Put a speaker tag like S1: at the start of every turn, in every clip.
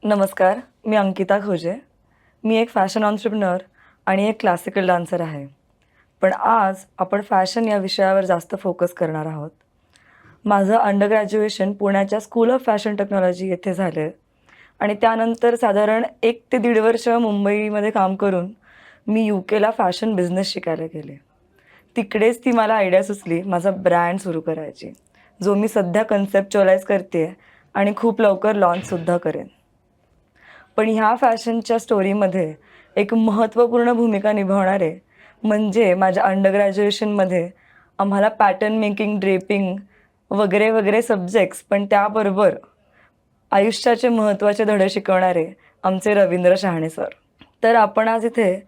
S1: नमस्कार, मी अंकिता खोजे. मी एक फॅशन ऑन्ट्रप्रेनर आणि एक क्लासिकल डान्सर आहे. पण आज आपण फॅशन या विषयावर जास्त फोकस करणार आहोत. माझं अंडर ग्रॅज्युएशन पुण्याच्या स्कूल ऑफ फॅशन टेक्नॉलॉजी येथे झालं आणि त्यानंतर साधारण 1 ते 1.5 वर्ष मुंबईमध्ये काम करून मी UKला फॅशन बिझनेस शिकायला गेले. तिकडेच ती मला आयडिया सुचली माझा ब्रँड सुरू करायची, जो मी सध्या कन्सेप्च्युअलाइज करते आणि खूप लवकर लॉन्चसुद्धा करेन. पण ह्या फॅशनच्या स्टोरीमध्ये एक महत्त्वपूर्ण भूमिका निभावणारे म्हणजे माझ्या अंडर ग्रॅज्युएशनमध्ये आम्हाला पॅटर्न मेकिंग, ड्रेपिंग वगैरे वगैरे सब्जेक्ट्स, पण त्याबरोबर आयुष्याचे महत्त्वाचे धडे शिकवणारे आमचे रवींद्र शहाणे सर. तर आपण आज इथे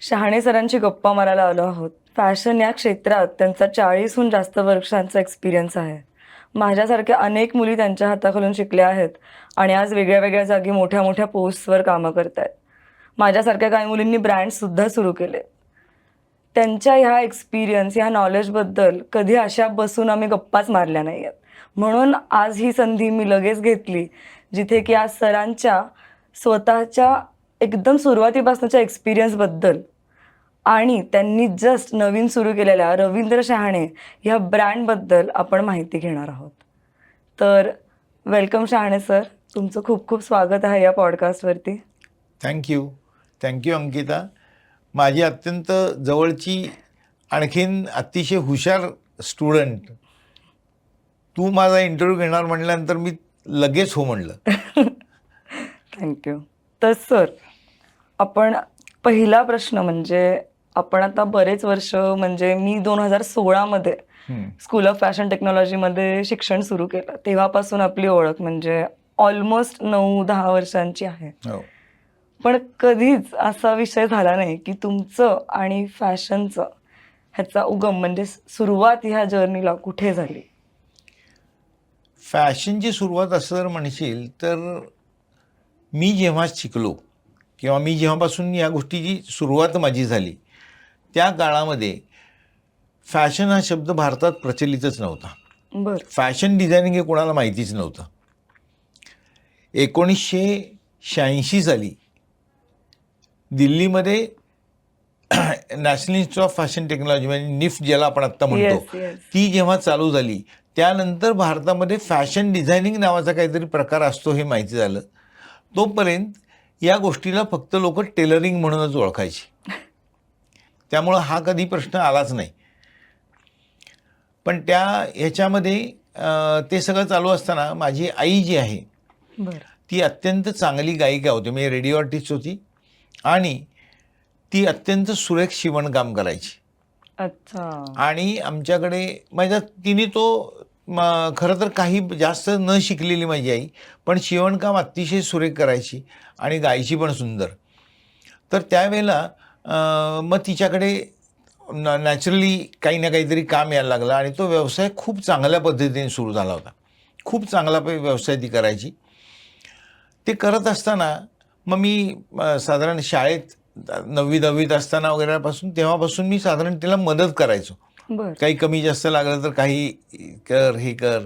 S1: शहाणे सरांची गप्पा मारायला आलो आहोत. फॅशन या क्षेत्रात त्यांचा 40हून जास्त वर्षांचा एक्सपिरियन्स आहे. माझ्यासारख्या अनेक मुली त्यांच्या हाताखालून शिकल्या आहेत आणि आज वेगळ्या वेगळ्या जागी मोठ्या मोठ्या पोस्टवर कामं करत आहेत. माझ्यासारख्या काही मुलींनी ब्रँड्ससुद्धा सुरू केले. त्यांच्या ह्या एक्सपिरियन्स, ह्या नॉलेजबद्दल कधी अशा बसून आम्ही गप्पाच मारल्या नाही आहेत. म्हणून आज ही संधी मी लगेच घेतली, जिथे की आज सरांच्या स्वतःच्या एकदम सुरुवातीपासूनच्या एक्सपिरियन्सबद्दल आणि त्यांनी जस्ट नवीन सुरू केलेल्या रवींद्र शहाणे ह्या ब्रँडबद्दल आपण माहिती घेणार आहोत. तर वेलकम शहाणे सर, तुमचं खूप खूप स्वागत आहे या पॉडकास्टवरती.
S2: थँक्यू अंकिता. माझी अत्यंत जवळची आणखीन अतिशय हुशार स्टुडंट. तू माझा इंटरव्ह्यू घेणार म्हटल्यानंतर मी लगेच हो म्हणलं.
S1: थँक्यू. तर सर, आपण पहिला प्रश्न म्हणजे आपण आता बरेच वर्ष म्हणजे मी 2016मध्ये स्कूल ऑफ फॅशन टेक्नॉलॉजीमध्ये शिक्षण सुरू केलं. तेव्हापासून आपली ओळख म्हणजे ऑलमोस्ट 9-10 वर्षांची आहे. पण कधीच असा विषय झाला नाही की तुमचं आणि फॅशनचं ह्याचा उगम म्हणजे सुरुवात ह्या जर्नीला कुठे झाली?
S2: फॅशनची सुरुवात असं जर म्हणशील तर मी जेव्हा शिकलो किंवा मी जेव्हापासून या गोष्टीची सुरुवात माझी झाली त्या काळामध्ये फॅशन हा शब्द भारतात प्रचलितच नव्हता.
S1: बरं.
S2: फॅशन डिझायनिंग हे कोणाला माहितीच नव्हतं. 1986 साली दिल्लीमध्ये national institute of fashion technology म्हणजे निफ्ट ज्याला आपण आत्ता म्हणतो, ती जेव्हा चालू झाली त्यानंतर भारतामध्ये फॅशन डिझायनिंग नावाचा काहीतरी प्रकार असतो हे माहिती झालं. तोपर्यंत या गोष्टीला फक्त लोक टेलरिंग म्हणूनच ओळखायची. त्यामुळं हा कधी प्रश्न आलाच नाही. पण ह्याच्यामध्ये ते सगळं चालू असताना माझी आई जी आहे ती अत्यंत चांगली गायिका होती, म्हणजे रेडिओ आर्टिस्ट होती आणि ती अत्यंत सुरेख शिवणकाम करायची.
S1: अच्छा.
S2: आणि आमच्याकडे तिने तो खरं तर काही जास्त न शिकलेली माझी आई, पण शिवणकाम अतिशय सुरेख करायची आणि गायची पण सुंदर. तर त्यावेळेला मग तिच्याकडे नॅचरली काही ना काहीतरी काम यायला लागलं आणि तो व्यवसाय खूप चांगल्या पद्धतीने सुरू झाला होता. खूप चांगला व्यवसाय ती करायची. ते करत असताना मग मी साधारण शाळेत 9वी-10वीत असताना वगैरेपासून तेव्हापासून मी साधारण तिला मदत करायचो. काही कमी जास्त लागलं तर काही कर, हे कर.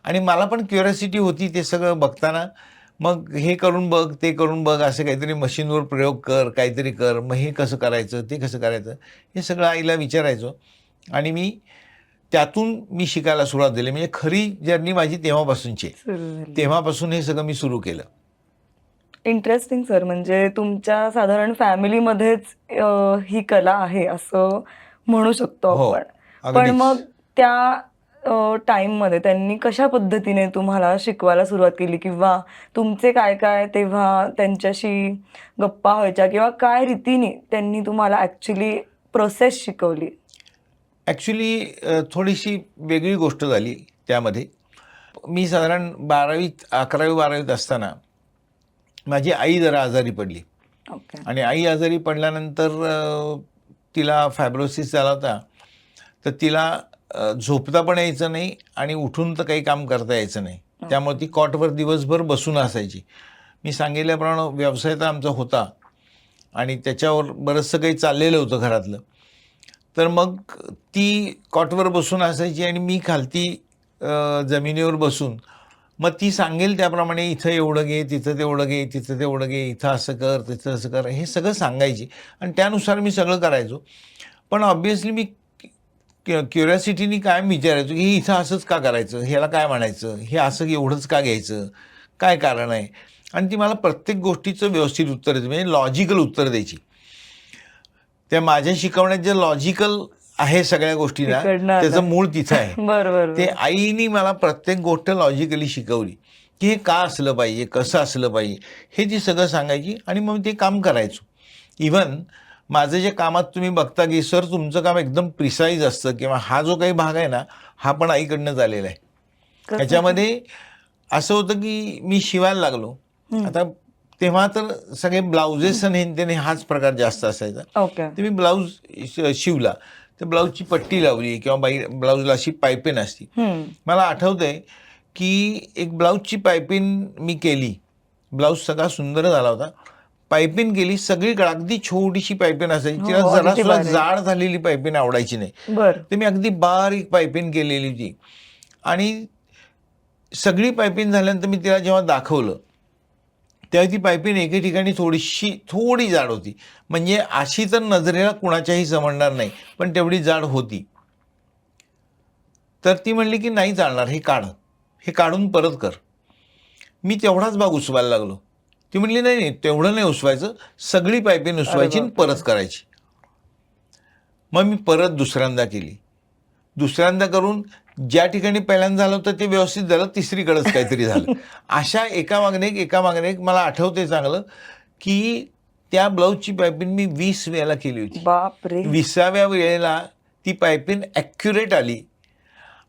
S2: आणि मला पण क्युरिओसिटी होती ते सगळं बघताना. मग हे करून बघ, ते करून बघ, असं काहीतरी मशीनवर प्रयोग कर, काहीतरी कर, मग हे कसं करायचं, ते कसं करायचं, हे सगळं आईला विचारायचो. आणि त्यातून मी शिकायला सुरुवात झाली. म्हणजे खरी जर्नी माझी तेव्हापासूनची. तेव्हापासून हे सगळं मी सुरू केलं.
S1: Interesting sir. म्हणजे तुमच्या साधारण फॅमिलीमध्येच ही कला आहे असं म्हणू शकतो आपण. पण मग त्या टाईममध्ये त्यांनी कशा पद्धतीने तुम्हाला शिकवायला सुरुवात केली किंवा तुमचे काय काय तेव्हा त्यांच्याशी गप्पा व्हायच्या किंवा काय रीतीने त्यांनी तुम्हाला ॲक्च्युली प्रोसेस शिकवली?
S2: ॲक्च्युली थोडीशी वेगळी गोष्ट झाली त्यामध्ये. मी साधारण 11वी-12वीत असताना माझी आई जरा आजारी पडली. आणि आई आजारी पडल्यानंतर तिला फायब्रोसिस झाला होता. तर तिला झोपता पण यायचं नाही आणि उठून तर काही काम करता यायचं नाही. त्यामुळे ती कॉटवर दिवसभर बसून असायची. मी सांगितल्याप्रमाणे व्यवसाय तर आमचा होता आणि त्याच्यावर बरंचसं काही चाललेलं होतं घरातलं. तर मग ती कॉटवर बसून असायची आणि मी खालती जमिनीवर बसून मग ती सांगेल त्याप्रमाणे इथं एवढं घे, तिथं तेवढं घे, तिथं तेवढं घे, इथं असं कर, तिथं असं कर, हे सगळं सांगायची आणि त्यानुसार मी सगळं करायचो. पण ऑब्व्हियसली मी क्युरिओसिटीनी कायम विचारायचो, की हे इथं असंच का करायचं? ह्याला काय म्हणायचं? हे असं एवढंच का घ्यायचं? काय कारण आहे? आणि ती मला प्रत्येक गोष्टीचं व्यवस्थित उत्तर द्यायची, म्हणजे लॉजिकल उत्तर द्यायची. त्या माझ्या शिकवण्यात जे लॉजिकल आहे सगळ्या गोष्टींना,
S1: तिकडनं
S2: त्याचं
S1: आलंय.
S2: मूळ तिथं आहे.
S1: बरोबर,
S2: ते
S1: बरं.
S2: आईनी मला प्रत्येक गोष्ट लॉजिकली शिकवली, की हे का असलं पाहिजे, कसं असलं पाहिजे, हे ती सगळं सांगायची आणि मग ते काम करायचो. इव्हन माझं जे कामात तुम्ही बघता, की सर तुमचं काम एकदम प्रिसाईज असतं किंवा हा जो काही भाग आहे ना, हा पण आईकडनं झालेला आहे.
S1: कसं काय?
S2: ह्याच्यामध्ये असं होतं, की मी शिवायला लागलो.
S1: हं.
S2: आता तेव्हा तर सगळे ब्लाउजेस आणि त्याने हाच प्रकार जास्त असायचा.
S1: ओके.
S2: तर मी ब्लाऊज शिवला. तर ब्लाऊजची पट्टी लावली किंवा ब्लाऊजला अशी पायपिन असती.
S1: हं.
S2: मला आठवतंय, की एक ब्लाऊजची पायपिन मी केली. ब्लाऊज सगळा सुंदर झाला होता. पायपिन केली सगळीकडे अगदी छोटीशी पायपिन असायची.
S1: हो,
S2: तिला
S1: अगदी
S2: जरासुद्धा
S1: बारीक.
S2: जाड झालेली पायपिन आवडायची नाही.
S1: बरं.
S2: तर मी अगदी बारीक पायपिन केलेली होती आणि सगळी पायपिंग झाल्यानंतर मी तिला जेव्हा दाखवलं, तेव्हा ती पायपिंग एके ठिकाणी थोडी जाड होती. म्हणजे अशी तर नजरेला कुणाच्याही समजणार नाही, पण तेवढी जाड होती. तर ती म्हणली की नाही चालणार, हे काढ. हे काढून परत कर. मी तेवढाच भाग उसवायला लागलो. ती म्हणली नाही नाही तेवढं नाही उसवायचं, सगळी पायपिंग उसवायची आणि
S1: बापरे!
S2: परत करायची. मग मी परत दुसऱ्यांदा केली. दुसऱ्यांदा करून ज्या ठिकाणी पहिल्यांदा झालं होतं ते व्यवस्थित झालं, तिसरीकडेच काहीतरी झालं. अशा एका मागणे एक मला आठवते चांगलं, की त्या ब्लाऊजची पायपिंग मी 20 वेळेला केली होती.
S1: बापरे!
S2: 20व्या वेळेला ती पायपिंग ॲक्युरेट आली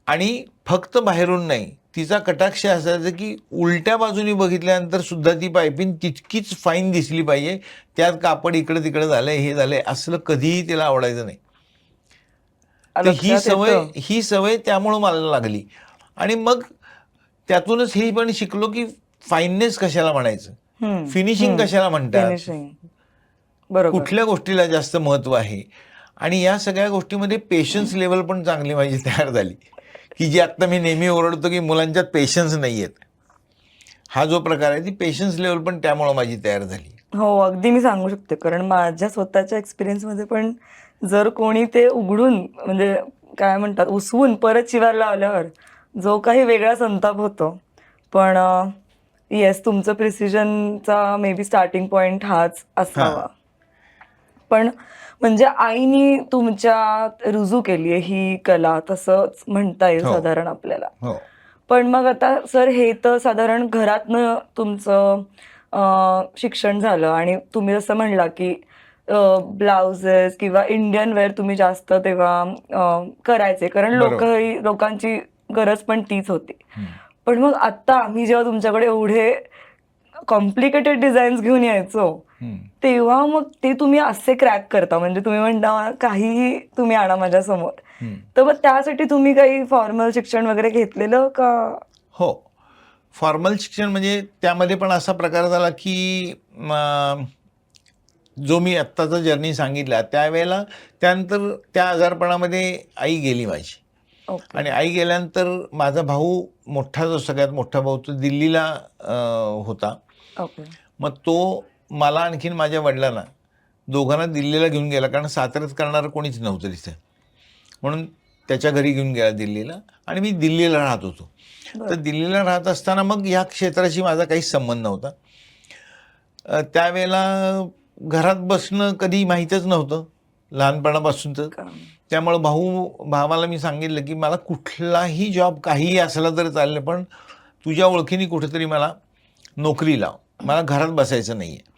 S2: आणि फक्त बाहेरून नाही, तिचा कटाक्ष असायचा की उलट्या बाजूनी बघितल्यानंतर सुद्धा ती पायपिंग तितकीच फाईन दिसली पाहिजे. त्यात कापड इकडं-तिकडं झालंय, हे झालंय, असलं कधीही तिला आवडायचं नाही. तर
S1: लक्षात येतं.
S2: ही सवय त्यामुळं मला लागली आणि मग त्यातूनच हे पण शिकलो, की फाईननेस कशाला म्हणायचं,
S1: हं.
S2: फिनिशिंग कशाला म्हणतात,
S1: फिनिशिंग. बरोबर.
S2: कुठल्या गोष्टीला जास्त महत्त्व आहे आणि या सगळ्या गोष्टीमध्ये पेशन्स लेवल पण चांगली माझी तयार झाली, की जी आत्ता मी नेहमी ओरडतो, की मुलांच्यात पेशन्स नाही आहेत. हा जो प्रकार आहे ती पेशन्स लेवल पण त्यामुळं माझी तयार झाली.
S1: हो, अगदी मी सांगू शकते. कारण माझ्या स्वतःच्या एक्सपिरियन्समध्ये पण जर कोणी ते उघडून म्हणजे काय म्हणतात उसवून परत शिवायला लावल्यावर जो काही वेगळा संताप होतो. पण येस तुमचं प्रिसिजनचा मे बी स्टार्टिंग पॉइंट हाच असावा. पण म्हणजे आईनी तुमच्यात रुजू केली आहे ही कला तसंच म्हणता येईल
S2: हो.
S1: साधारण आपल्याला.
S2: हो.
S1: पण मग आता सर हे तर साधारण घरातनं तुमचं शिक्षण झालं आणि तुम्ही जसं म्हणला की ब्लाउजेस किंवा इंडियन वेअर तुम्ही जास्त तेव्हा करायचे कारण
S2: बरोबर.
S1: लोकांची गरज पण तीच होती.
S2: हं.
S1: पण मग आता आम्ही जेव्हा तुमच्याकडे एवढे कॉम्प्लिकेटेड डिझाईन्स घेऊन यायचो,
S2: हं.
S1: तेव्हा मग ते तुम्ही असे क्रॅक करता म्हणजे तुम्ही म्हणता काहीही तुम्ही आणा माझ्यासमोर.
S2: हं.
S1: तर मग त्यासाठी तुम्ही काही फॉर्मल शिक्षण वगैरे घेतलेलं का?
S2: हो. फॉर्मल शिक्षण म्हणजे त्यामध्ये पण असा प्रकार झाला, की जो मी आत्ताचा जर्नी सांगितला त्यावेळेला त्यानंतर त्या आजारपणामध्ये आई गेली माझी
S1: ओके.
S2: आणि आई गेल्यानंतर माझा भाऊ जो सगळ्यात मोठा भाऊ तो दिल्लीला होता.
S1: ओके.
S2: मग तो मला आणखीन माझ्या वडिलांना दोघांना दिल्लीला घेऊन गेला कारण साताऱ्यात करणारं कोणीच नव्हतं तिथे. म्हणून त्याच्या घरी घेऊन गेला दिल्लीला आणि मी दिल्लीला राहत होतो. तर दिल्लीला राहत असताना मग ह्या क्षेत्राशी माझा काहीच संबंध नव्हता. त्यावेळेला घरात बसणं कधी माहीतच नव्हतं लहानपणापासूनचं. त्यामुळं भावाला मी सांगितलं, की मला कुठलाही जॉब काहीही असला तरी चालेल, पण तुझ्या ओळखीने कुठेतरी मला नोकरी लाव. मला घरात बसायचं नाही आहे.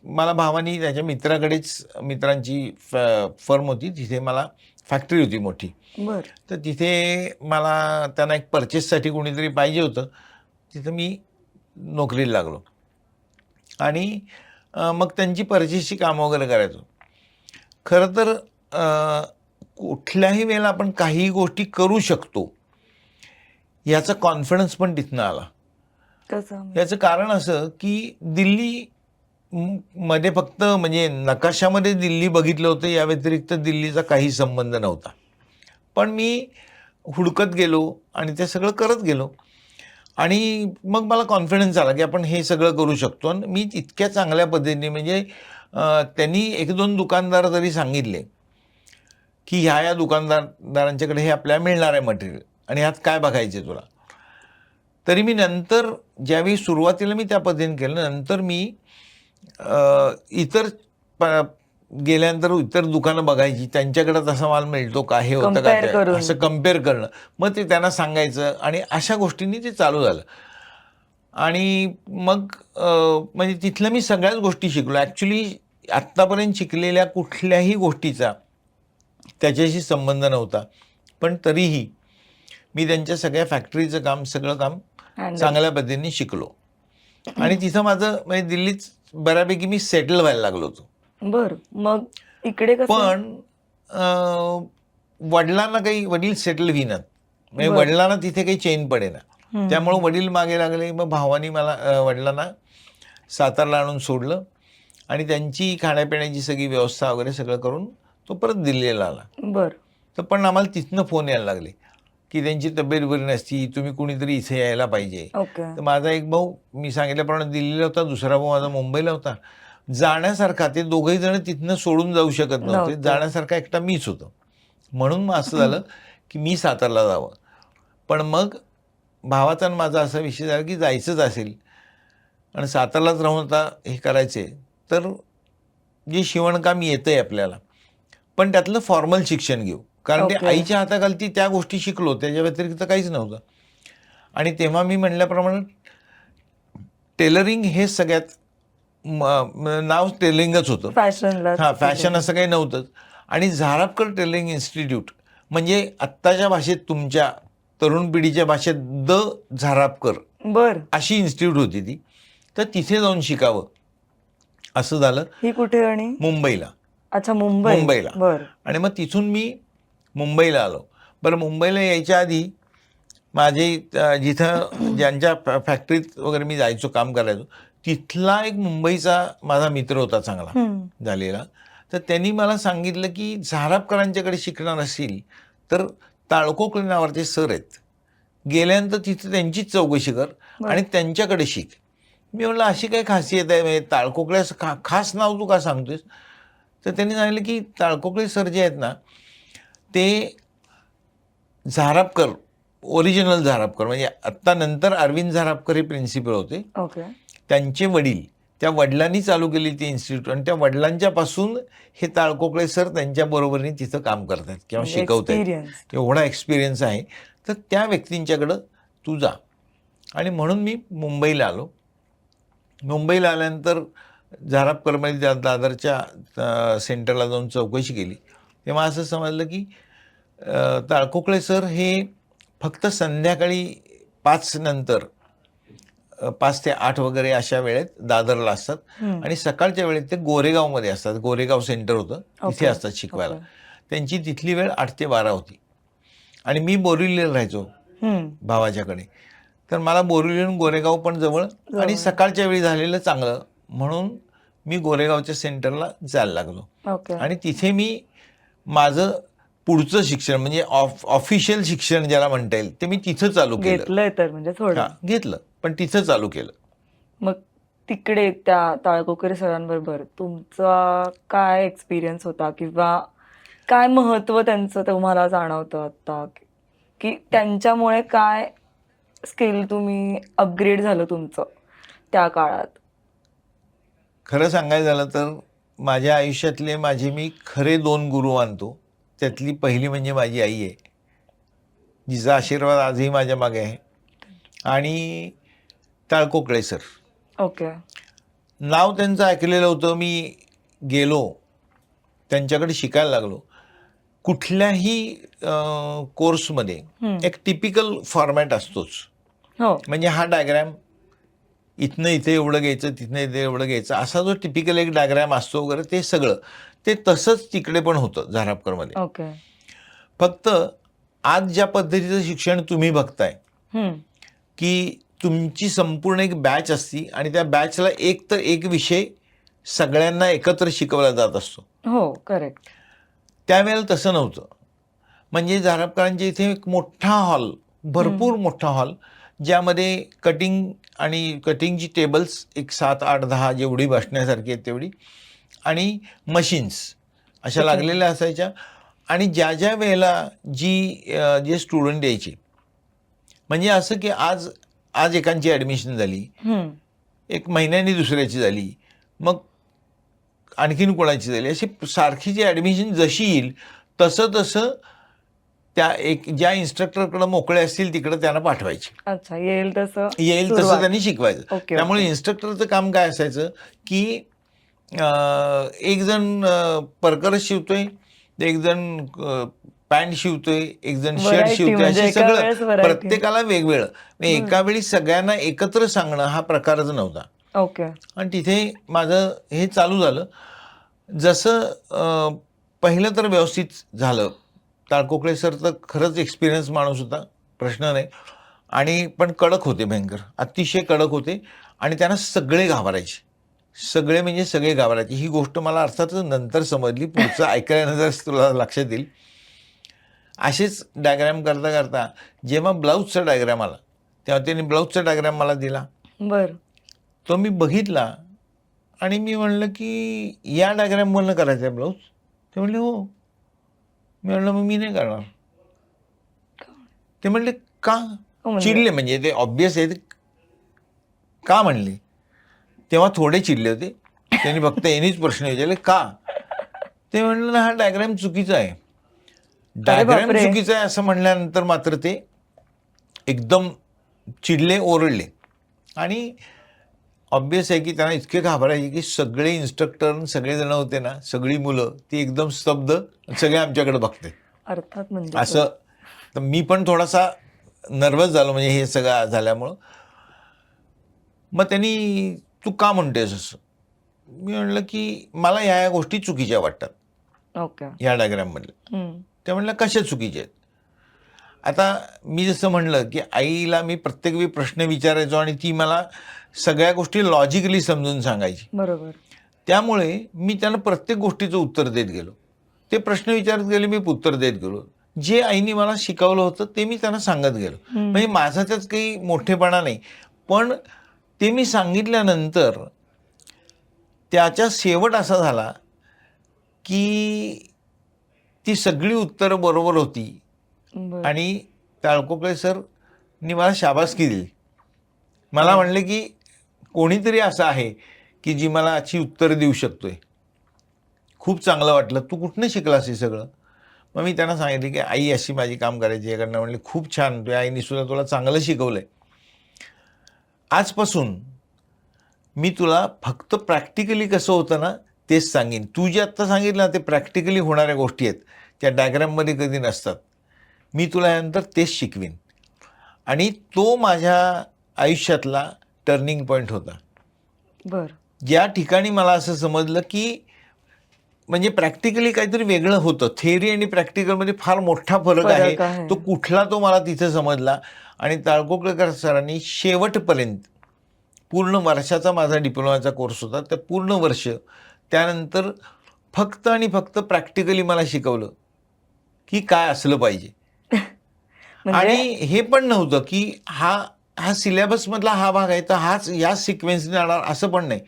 S2: मला भावानी त्याच्या मित्रांची फर्म होती, तिथे मला फॅक्टरी होती मोठी.
S1: बरं.
S2: तर तिथे मला त्यांना एक पर्चेससाठी कोणीतरी पाहिजे होतं. तिथं मी नोकरीला लागलो आणि मग त्यांची पर्चेसची कामं वगैरे करायचो. खरं तर कुठल्याही वेळेला आपण काही गोष्टी करू शकतो, याचा कॉन्फिडन्स पण तिथनं आला.
S1: कसं?
S2: याचं कारण असं, की मध्ये फक्त म्हणजे नकाशामध्ये दिल्ली बघितलं होतं, या व्यतिरिक्त दिल्लीचा काही संबंध नव्हता. पण मी हुडकत गेलो आणि ते सगळं करत गेलो आणि मग मला कॉन्फिडन्स आला की आपण हे सगळं करू शकतो. आणि मी इतक्या चांगल्या पद्धतीने म्हणजे त्यांनी 1-2 दुकानदार जरी सांगितले की ह्या दुकानदारांच्याकडे हे आपल्याला मिळणार आहे मटेरियल आणि ह्यात काय बघायचे तुला, तरी मी नंतर ज्यावेळी सुरुवातीला मी त्या पद्धतीने केलं, नंतर मी इतर गेल्यानंतर इतर दुकानं बघायची, त्यांच्याकडे तसा माल मिळतो का, हे होतं का,
S1: Compare करून.
S2: असं कम्पेअर करणं, मग ते त्यांना सांगायचं आणि अशा गोष्टींनी ते चालू झालं. आणि मग म्हणजे तिथलं मी सगळ्याच गोष्टी शिकलो. ॲक्च्युली आत्तापर्यंत शिकलेल्या कुठल्याही गोष्टीचा त्याच्याशी संबंध नव्हता, पण तरीही मी त्यांच्या सगळ्या फॅक्टरीचं सगळं काम
S1: Handle.
S2: चांगल्या पद्धतीने शिकलो. आणि तिथं माझं म्हणजे दिल्लीत बऱ्यापैकी मी सेटल व्हायला लागलो होतो.
S1: बर, मग इकडे कसं?
S2: पण वडिलांना वडील सेटल होईनात, म्हणजे
S1: बरं.
S2: वडिलांना तिथे काही चेन पडेना.
S1: हम्म.
S2: त्यामुळे वडील मागे लागले. मग भावानी मला वडिलांना सातारला आणून सोडलं आणि त्यांची खाण्यापिण्याची सगळी व्यवस्था वगैरे सगळं करून तो परत दिल्लीला आला.
S1: बर.
S2: तर पण आम्हाला तिथनं फोन यायला लागले की त्यांची तब्येत बरी नसती, तुम्ही कुणीतरी इथे यायला पाहिजे.
S1: ओके.
S2: तर माझा एक भाऊ मी सांगितल्याप्रमाणे दिल्लीला होता, दुसरा भाऊ माझा मुंबईला होता. जाण्यासारखा ते दोघंही जण तिथनं सोडून जाऊ शकत नव्हते.
S1: नव्हते.
S2: जाण्यासारखा एकटा मीच होतो. म्हणून मग असं झालं की मी सातारला जावं. पण मग भावाचा आणि माझा असा विषय झाला की जायचंच असेल आणि सातारलाच राहून आता हे करायचे, तर जे शिवणकाम येतंय आपल्याला, पण त्यातलं फॉर्मल शिक्षण घेऊ. कारण ते
S1: ओके.
S2: आईच्या हाताखालती त्या गोष्टी शिकलो, त्याच्या व्यतिरिक्त काहीच नव्हतं. आणि तेव्हा मी म्हटल्याप्रमाणे टेलरिंग हे सगळ्यात नाव टेलरिंगच होतं.
S1: फॅशनला.
S2: हां, फॅशन असं काही नव्हतंच. आणि झारपकर टेलरिंग इन्स्टिट्यूट म्हणजे आत्ताच्या भाषेत, तुमच्या तरुण पिढीच्या भाषेत द झारपकर
S1: बर.
S2: अशी इन्स्टिट्यूट होती ती. तर तिथे जाऊन शिकावं असं झालं.
S1: ही कुठे आणि?
S2: मुंबईला.
S1: अच्छा, मुंबईला. बर.
S2: आणि मग तिथून मी मुंबईला आलो. बरं, मुंबईला यायच्या आधी माझे जिथं ज्यांच्या फॅक्टरीत वगैरे मी जायचो, काम करायचो, तिथला एक मुंबईचा माझा मित्र होता चांगला झालेला. तर त्यांनी मला सांगितलं की झारपकरांच्याकडे शिकणार असेल तर ताळकोकळे नावाचे सर आहेत, गेल्यानंतर तिथे त्यांचीच चौकशी कर आणि त्यांच्याकडे शिक. मी म्हटलं अशी काही खासियत आहे, म्हणजे ताळकोकळे असं खास नाव तू का सांगतोयस? तर त्यांनी सांगितलं की ताळकोकळे सर जे आहेत ना, ते झारपकर, ओरिजिनल झारपकर, म्हणजे आत्ता नंतर अरविंद झारपकर हे प्रिन्सिपल होते.
S1: ओके.
S2: त्यांचे वडील, त्या वडिलांनी चालू केली ती इन्स्टिट्यूट आणि त्या वडिलांच्यापासून हे ताळकोकळे सर त्यांच्या बरोबरीने तिथं काम करतात किंवा शिकवतात.
S1: एक्सपिरियन्स.
S2: एवढा एक्सपिरियन्स आहे. तर त्या व्यक्तींच्याकडं तू जा. आणि म्हणून मी मुंबईला आलो. मुंबईला आल्यानंतर झारपकरमध्ये दादरच्या सेंटरला जाऊन चौकशी केली. तेव्हा असं समजलं की ताळकोकळे सर हे फक्त संध्याकाळी 5 नंतर 5 ते 8 वगैरे अशा वेळेत दादरला असतात आणि सकाळच्या वेळेत ते गोरेगावमध्ये असतात. गोरेगाव सेंटर होतं, तिथे असतात शिकवायला. त्यांची तिथली वेळ 8 ते 12 होती. आणि मी बोरिवलीला राहायचो भावाच्याकडे. तर मला बोरिवलीहून गोरेगाव पण जवळ आणि सकाळच्या वेळी झालेलं चांगलं, म्हणून मी गोरेगावच्या सेंटरला जायला लागलो.
S1: ओके.
S2: आणि तिथे मी माझं पुढचं शिक्षण म्हणजे ऑफिशियल शिक्षण ज्याला म्हणता येईल ते मी तिथं चालू केलं.
S1: घेतलंय तर म्हणजे थोडं.
S2: हां, घेतलं, पण तिथं चालू केलं.
S1: मग तिकडे त्या ताळकोकरे सरांबरोबर तुमचा काय एक्सपिरियन्स होता किंवा काय महत्व त्यांचं तुम्हाला जाणवतं आता, की त्यांच्यामुळे काय स्किल तुम्ही अपग्रेड झालं तुमचं त्या काळात?
S2: खरं सांगायचं झालं तर माझ्या आयुष्यातले मी खरे 2 गुरु मानतो. त्यातली पहिली म्हणजे माझी आई आहे, जिचा आशीर्वाद आजही माझ्या मागे आहे. आणि ताळकोकळे सर,
S1: ओके.
S2: नाव त्यांचं ऐकलेलं होतं. मी गेलो, त्यांच्याकडे शिकायला लागलो. कुठल्याही कोर्समध्ये एक टिपिकल फॉर्मॅट असतोच.
S1: हो.
S2: म्हणजे हा डायग्रॅम इथनं इथे एवढं घ्यायचं, तिथनं इथे एवढं घ्यायचं, असा जो टिपिकल एक डायग्रॅम असतो वगैरे, ते सगळं ते तसंच तिकडे पण होतं झारपकरमध्ये.
S1: ओके.
S2: फक्त आज ज्या पद्धतीचं शिक्षण तुम्ही बघताय की तुमची संपूर्ण एक बॅच असती आणि त्या बॅचला एक तर एक विषय सगळ्यांना एकत्र शिकवला जात असतो.
S1: हो, करेक्ट.
S2: त्यावेळेला तसं नव्हतं. म्हणजे झारपकरांच्या इथे एक मोठा हॉल, भरपूर मोठा हॉल, ज्यामध्ये कटिंग आणि कटिंगची टेबल्स एक 7, 8, 10 जेवढी बसण्यासारखी आहेत तेवढी आणि मशीन्स अशा
S1: ओके.
S2: लागलेल्या असायच्या. आणि ज्या ज्या वेळेला जे स्टुडंट यायचे, म्हणजे असं की आज आज एकांची ॲडमिशन झाली,
S1: हं.
S2: एक महिन्यानी दुसऱ्याची झाली, मग आणखीन कोणाची झाली, अशी सारखी जी ॲडमिशन जशी येईल तसं तसं त्या ज्या इन्स्ट्रक्टरकडे मोकळे असतील तिकडे त्यांना पाठवायचे.
S1: अच्छा. येईल तसं
S2: येईल तसं
S1: सुरुवात.
S2: त्यांनी शिकवायचं.
S1: ओके,
S2: त्यामुळे
S1: ओके.
S2: इन्स्ट्रक्टरचं काम काय असायचं की एक जण परकरच शिवतोय, एक जण पॅन्ट शिवतोय, एक जण शर्ट
S1: व्हरायटी
S2: शिवतोय,
S1: म्हणजे
S2: अशी
S1: एका वेळेस
S2: सगळं
S1: व्हरायटी.
S2: प्रत्येकाला वेगवेगळं. आणि एका वेळी सगळ्यांना एकत्र सांगणं हा प्रकारच नव्हता.
S1: ओके.
S2: आणि तिथे माझं हे चालू झालं. जसं पहिलं तर व्यवस्थित झालं. ताळकोकळे सर तर खरंच एक्सपिरियन्स माणूस होता, प्रश्न नाही. आणि पण कडक होते, भयंकर अतिशय कडक होते. आणि त्यांना सगळे घाबरायचे, सगळे म्हणजे सगळे घाबरायचे. ही गोष्ट मला अर्थातच नंतर समजली, पुढचं ऐकल्यानंतर तुला लक्षात येईल. असेच डायग्रॅम करता करता जेव्हा ब्लाऊजचा डायग्रॅम आला तेव्हा त्यांनी ब्लाऊजचा डायग्रॅम मला दिला.
S1: बरं.
S2: तो मी बघितला आणि मी म्हणलं की या डायग्रॅमवरनं करायचं आहे ब्लाऊज? ते म्हणले हो. मी म्हणलं मग मी नाही करणार. ते म्हणले का?
S1: हो म्हणजे
S2: चिडले, म्हणजे ते ऑब्वियस आहे. का म्हणले? तेव्हा थोडे चिडले होते. त्यांनी फक्त यांनीच प्रश्न विचारले का? ते म्हणलं ना, हा डायग्रॅम चुकीचा आहे. डायग्रॅम
S1: बापरे.
S2: चुकीचा आहे असं म्हणल्यानंतर मात्र ते एकदम चिडले, ओरडले. आणि ऑब्वियस आहे की त्यांना इतके घाबरायचे की सगळे इन्स्ट्रक्टर सगळेजण होते ना, सगळी मुलं ती एकदम स्तब्ध, सगळे आमच्याकडे बघते
S1: अर्थात म्हणजे
S2: असं. तर मी पण थोडासा नर्वस झालो, म्हणजे हे सगळं झाल्यामुळं. मग त्यांनी तू का म्हणतेस असं? मी म्हणलं की मला या गोष्टी चुकीच्या वाटतात
S1: ओके.
S2: ह्या डायग्रॅममधल्या.
S1: हं.
S2: त्या म्हणल्या कशा चुकीच्या आहेत? आता मी जसं म्हणलं की आईला मी प्रत्येक वेळी प्रश्न विचारायचो आणि ती मला सगळ्या गोष्टी लॉजिकली समजून सांगायची.
S1: बरोबर.
S2: त्यामुळे मी त्यांना प्रत्येक गोष्टीचं उत्तर देत गेलो. ते प्रश्न विचारत गेले, मी उत्तर देत गेलो. जे आईने मला शिकवलं होतं ते मी त्यांना सांगत गेलो. म्हणजे माझा त्यात काही मोठेपणा नाही, पण ते मी सांगितल्यानंतर त्याचा शेवट असा झाला की ती सगळी उत्तरं बरोबर होती.
S1: बरं.
S2: आणि ताळकोकळे सरनी मला शाबासकी दिली. मला म्हणले की कोणीतरी असं आहे की जी मला अशी उत्तरं देऊ शकतोय. खूप चांगलं वाटलं. तू कुठनं शिकलास हे सगळं? मग मी त्यांना सांगितलं की आई अशी माझी काम करायची याकडनं. म्हणले खूप छान, तुझ्या आईने सुद्धा तुला चांगलं शिकवलंय. आजपासून मी तुला फक्त प्रॅक्टिकली कसं होतं ना तेच सांगेन. तू जे आत्ता सांगितलं ना ते प्रॅक्टिकली होणाऱ्या गोष्टी आहेत, त्या डायग्रॅममध्ये कधी नसतात. मी तुला यानंतर तेच शिकवीन. आणि तो माझ्या आयुष्यातला टर्निंग पॉईंट होता.
S1: बरं.
S2: ज्या ठिकाणी मला असं समजलं की म्हणजे प्रॅक्टिकली काहीतरी वेगळं होतं. थिअरी आणि प्रॅक्टिकलमध्ये फार मोठा फरक आहे.
S1: फरक आहे.
S2: तो कुठला तो मला तिथे समजला. आणि ताळकोकळेकर सरांनी शेवटपर्यंत पूर्ण वर्षाचा माझा डिप्लोमाचा कोर्स होता. त्या पूर्ण वर्ष त्यानंतर फक्त आणि फक्त प्रॅक्टिकली मला शिकवलं की काय असलं पाहिजे.
S1: म्हणजे
S2: आणि हे पण नव्हतं की हा सिलेबसमधला हा भाग आहे तर हाच या सिक्वेन्सने जाणार असं पण नाही.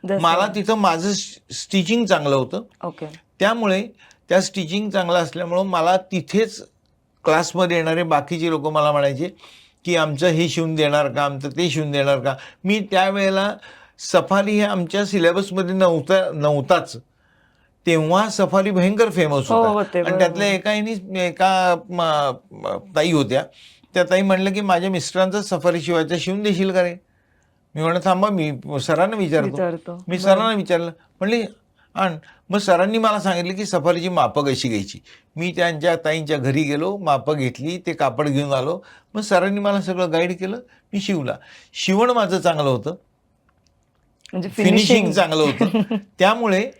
S1: जसं
S2: मला तिथं माझं स्टिचिंग चांगलं होतं.
S1: ओके.
S2: त्यामुळे त्या स्टिचिंग चांगलं असल्यामुळं मला तिथेच क्लासमध्ये येणारे बाकीचे लोक मला म्हणायचे की आमचं हे शिवून देणार का, आमचं ते शिवून देणार का. मी त्यावेळेला सफारी हे आमच्या सिलेबसमध्ये नव्हताच. तेव्हा सफारी भयंकर फेमस
S1: हो,
S2: होता.
S1: होते.
S2: आणि त्यातल्या एका ताई होत्या. त्या ताई म्हणलं की माझ्या मिस्टरांचा सफारी शिवायचा, शिवून देशील का रे? मी म्हणलं थांबा, मी सरांना विचारतो. मी सरांना विचारलं, म्हणले आण. मग सरांनी मला सांगितलं की सफारीची मापं कशी घ्यायची. मी त्यांच्या ताईंच्या घरी गेलो, मापं घेतली, ते कापड घेऊन आलो. मग सरांनी मला सगळं गाईड केलं, मी शिवला. शिवण माझं चांगलं होतं,
S1: म्हणजे
S2: फिनिशिंग चांगलं होतं. त्यामुळे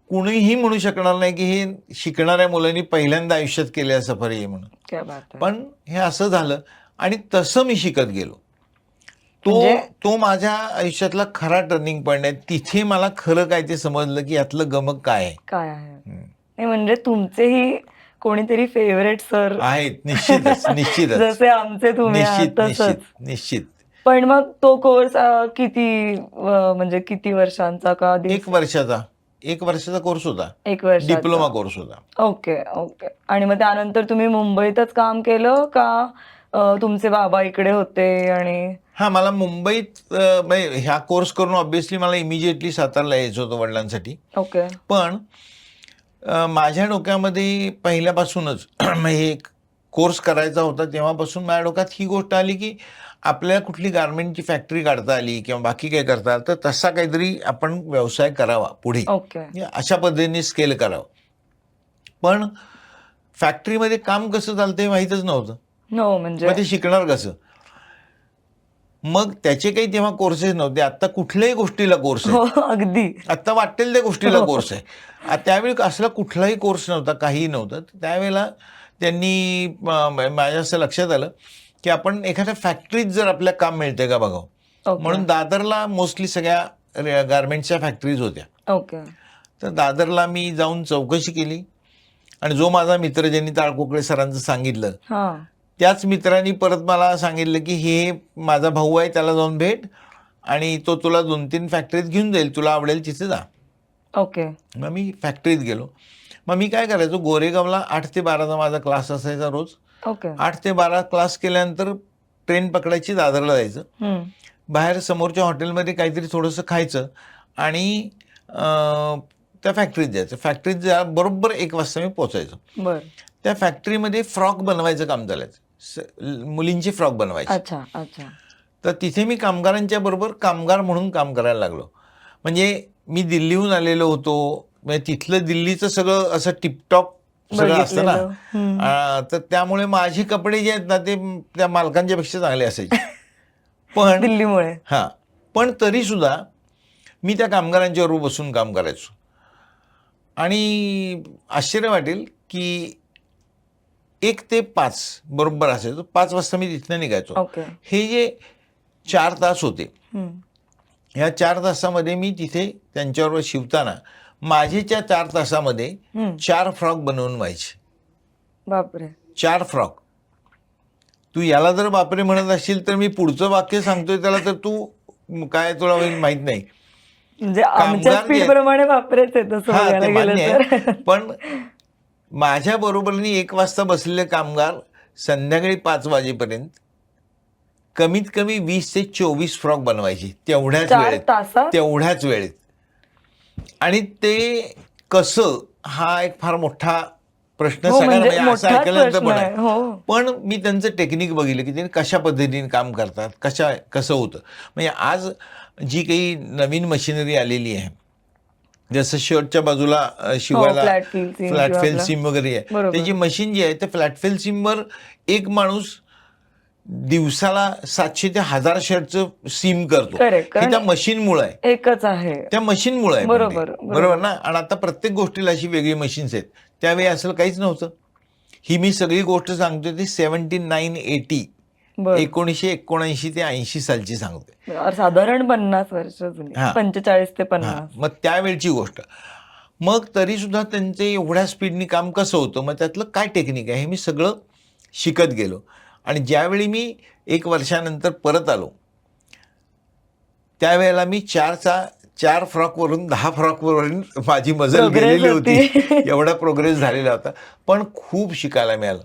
S2: कुणीही म्हणू शकणार नाही की हे शिकणाऱ्या मुलांनी पहिल्यांदा आयुष्यात केल्या सफारी आहे म्हणून.
S1: क्या बात आहे.
S2: पण हे असं झालं आणि तसं मी शिकत गेलो. तो माझ्या आयुष्यातला खरा टर्निंग पॉईंट आहे. तिथे मला खरं काय ते समजलं की यातलं गमक काय आहे.
S1: काय आहे. नाही म्हणजे तुमचेही कोणीतरी फेवरेट सर
S2: आहेत, निश्चितच निश्चितच
S1: जसे आमचे तुम्ही आहात
S2: निश्चित
S1: तसंच.
S2: निश्चित निश्चित.
S1: पण मग तो कोर्स किती म्हणजे किती वर्षांचा का
S2: एक वर्षाचा कोर्स होता.
S1: 1 वर्षाचा?
S2: डिप्लोमा कोर्स होता.
S1: Okay, okay. आणि मग त्यानंतर तुम्ही मुंबईतच काम केलं का तुमचे बाबा इकडे होते आणि
S2: हां, मला मुंबईत म्हणजे ह्या कोर्स करून ऑब्व्हियसली मला इमिजिएटली सातारला यायचं होतं वडिलांसाठी.
S1: ओके.
S2: पण माझ्या डोक्यामध्ये पहिल्यापासूनच हे कोर्स करायचा होता तेव्हापासून माझ्या डोक्यात ही गोष्ट आली की आपल्याला कुठली गारमेंटची फॅक्टरी काढता आली किंवा बाकी काही करता आलं तर तसा काहीतरी आपण व्यवसाय करावा पुढे.
S1: ओके.
S2: म्हणजे अशा पद्धतीने स्केल करावं. पण फॅक्टरीमध्ये काम कसं चालतं हे माहीतच नव्हतं.
S1: हो, म्हणजे
S2: मग ते शिकणार कसं? मग त्याचे काही तेव्हा कोर्सेस नव्हते. आता कुठल्याही गोष्टीला कोर्स आहे.
S1: हो, अगदी.
S2: आत्ता वाटेल त्या गोष्टीला
S1: हो.
S2: कोर्स आहे. त्यावेळी असला कुठलाही कोर्स नव्हता, काहीही नव्हतं. त्यावेळेला त्यांनी माझ्या असं लक्षात आलं की आपण एखाद्या फॅक्टरीत जर आपल्याला काम मिळतंय का बघावं.
S1: ओके.
S2: म्हणून दादरला मोस्टली सगळ्या गारमेंटच्या फॅक्टरीज होत्या.
S1: ओके.
S2: तर दादरला मी जाऊन चौकशी केली आणि जो माझा मित्र ज्यांनी ताळकोकळे सरांचं सांगितलं
S1: हां.
S2: त्याच मित्रांनी परत मला सांगितलं की हे माझा भाऊ आहे, त्याला जाऊन भेट आणि तो तुला 2-3 फॅक्टरीत घेऊन जाईल, तुला आवडेल तिथे जा.
S1: ओके.
S2: मग मी फॅक्टरीत गेलो. मग मी काय करायचो, गोरेगावला 8 ते 12चा माझा क्लास असायचा रोज.
S1: ओके.
S2: 8 ते 12 क्लास केल्यानंतर ट्रेन पकडायची, दादरला जायचं.
S1: हं.
S2: बाहेर समोरच्या हॉटेलमध्ये काहीतरी थोडंसं खायचं आणि त्या फॅक्टरीत जायचं. फॅक्टरीत बरोबर 1 वाजता मी पोचायचो.
S1: बरं.
S2: त्या फॅक्टरीमध्ये फ्रॉक बनवायचं काम चालायचं. मुलींचे फ्रॉक बनवायचे.
S1: अच्छा, अच्छा.
S2: तर तिथे मी कामगारांच्या बरोबर कामगार म्हणून काम करायला लागलो. म्हणजे मी दिल्लीहून आलेलो होतो. म्हणजे तिथलं दिल्लीचं सगळं असं टिपटॉप सगळं असतं ना.
S1: बघितलेलं.
S2: तर त्यामुळे माझे कपडे जे आहेत ना ते त्या मालकांच्या पेक्षा चांगले असायचे. पण
S1: दिल्लीमुळे.
S2: हां, पण तरीसुद्धा मी त्या कामगारांच्या बरोबर बसून काम करायचो. आणि आश्चर्य वाटेल की 1 ते 5 बरोबर असायचो. 5 वाजता मी तिथनं निघायचो.
S1: ओके.
S2: हे जे 4 तास होते,
S1: हं.
S2: ह्या 4 तासामध्ये मी तिथे त्यांच्याबरोबर शिवताना माझे त्या 4 तासामध्ये
S1: हं.
S2: 4 फ्रॉक बनवून व्हायचे.
S1: बापरे!
S2: 4 फ्रॉक. तू याला जर बापरे म्हणत असशील तर मी पुढचं वाक्य सांगतोय त्याला तर तू काय तुला माहित नाही.
S1: म्हणजे आमच्या
S2: कामगार जे
S1: स्पीड प्रमाणे बापरेच आहे तसं
S2: हां,
S1: बघायला
S2: ते
S1: गेलं
S2: मान्य
S1: तर.
S2: आहे. पण माझ्या बरोबरीने 1 वाजता बसलेले कामगार संध्याकाळी 5 वाजेपर्यंत कमीत कमी 20 ते 24 फ्रॉक बनवायचे तेवढ्याच
S1: 4
S2: वेळेत.
S1: तासात?
S2: तेवढ्याच वेळेत. आणि ते कसं हा एक फार मोठा प्रश्न
S1: हो,
S2: सगळ्यांना
S1: म्हणजे
S2: म्हणजे असं
S1: मोठाच
S2: ऐकल्यानंतर
S1: प्रश्न
S2: पण
S1: आहे.
S2: आहे.
S1: हो.
S2: पण मी त्यांचं टेक्निक बघितलं की ते कशा पद्धतीने काम करतात, कसं होतं. म्हणजे आज जी काही नवीन मशिनरी आलेली आहे, जसं शर्टच्या बाजूला शिवायला
S1: फ्लॅट फील सीम
S2: फ्लॅट
S1: किंवा
S2: फेल
S1: आपला
S2: सीम वगैरे आहे.
S1: बरोबर.
S2: त्याची मशीन जी आहे त्या फ्लॅट फेल सीमवर एक माणूस दिवसाला 700 ते 1000 शर्टचं सीम करतो.
S1: करेक्ट.
S2: हे
S1: कारण
S2: त्या मशीनमुळे आहे.
S1: एकच आहे.
S2: त्या मशीनमुळे आहे. पण ते.
S1: बरोबर,
S2: बरोबर ना. आणि आता प्रत्येक गोष्टीला अशी वेगळी मशीन्स आहेत. त्यावेळी असं काहीच नव्हतं. ही मी सगळी गोष्ट सांगतोय ती 79-80
S1: बरं.
S2: 1979 ते 80 सालची सांगतोय.
S1: साधारण 50 वर्ष जुनी.
S2: हां.
S1: 45 ते
S2: हां,
S1: 50.
S2: मग त्यावेळची गोष्ट. मग तरीसुद्धा त्यांचे एवढ्या स्पीडनी काम कसं होतं, मग त्यातलं काय टेक्निक आहे हे मी सगळं शिकत गेलो. आणि ज्यावेळी मी 1 वर्षानंतर परत आलो, त्यावेळेला मी 4 फ्रॉकवरून 10 फ्रॉकवरून माझी मजल
S1: Progress
S2: गेलेली होती.
S1: होती.
S2: एवढा प्रोग्रेस झालेला होता. पण खूप शिकायला मिळालं.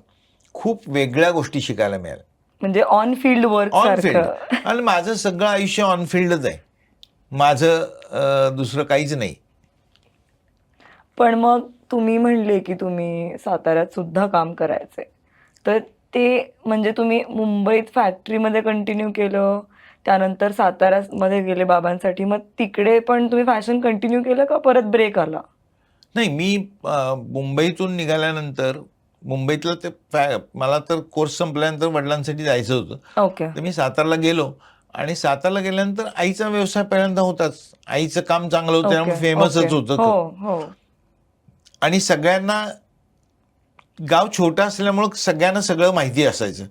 S2: खूप वेगळ्या गोष्टी शिकायला मिळाल्या.
S1: म्हणजे on field work
S2: on field.
S1: सारखं.
S2: आणि माझं सगळं आयुष्य ऑन फील्डच आहे. माझं दुसरं काहीच नाही.
S1: पण मग तुम्ही म्हणले की तुम्ही साताऱ्यात सुद्धा काम करायचे. तर ते म्हणजे तुम्ही मुंबईत फॅक्टरीमध्ये कंटिन्यू केलं, त्यानंतर साताऱ्यामध्ये गेले बाबांसाठी. मग तिकडे पण तुम्ही फॅशन कंटिन्यू केलं का परत ब्रेक आला?
S2: नाही, मी मुंबईतून निघाल्यानंतर मुंबईतलं ते मला तर कोर्स संपल्यानंतर वडिलांसाठी जायचं होतं.
S1: ओके.
S2: तर मी सातारला गेलो आणि सातारला गेल्यानंतर आईचा व्यवसाय पहिल्यांदा होताच. आईचं काम चांगलं होतं त्यामुळे फेमसच होतं.
S1: हो, हो.
S2: आणि सगळ्यांना गाव छोटं असल्यामुळं सगळ्यांना सगळं माहिती असायचं.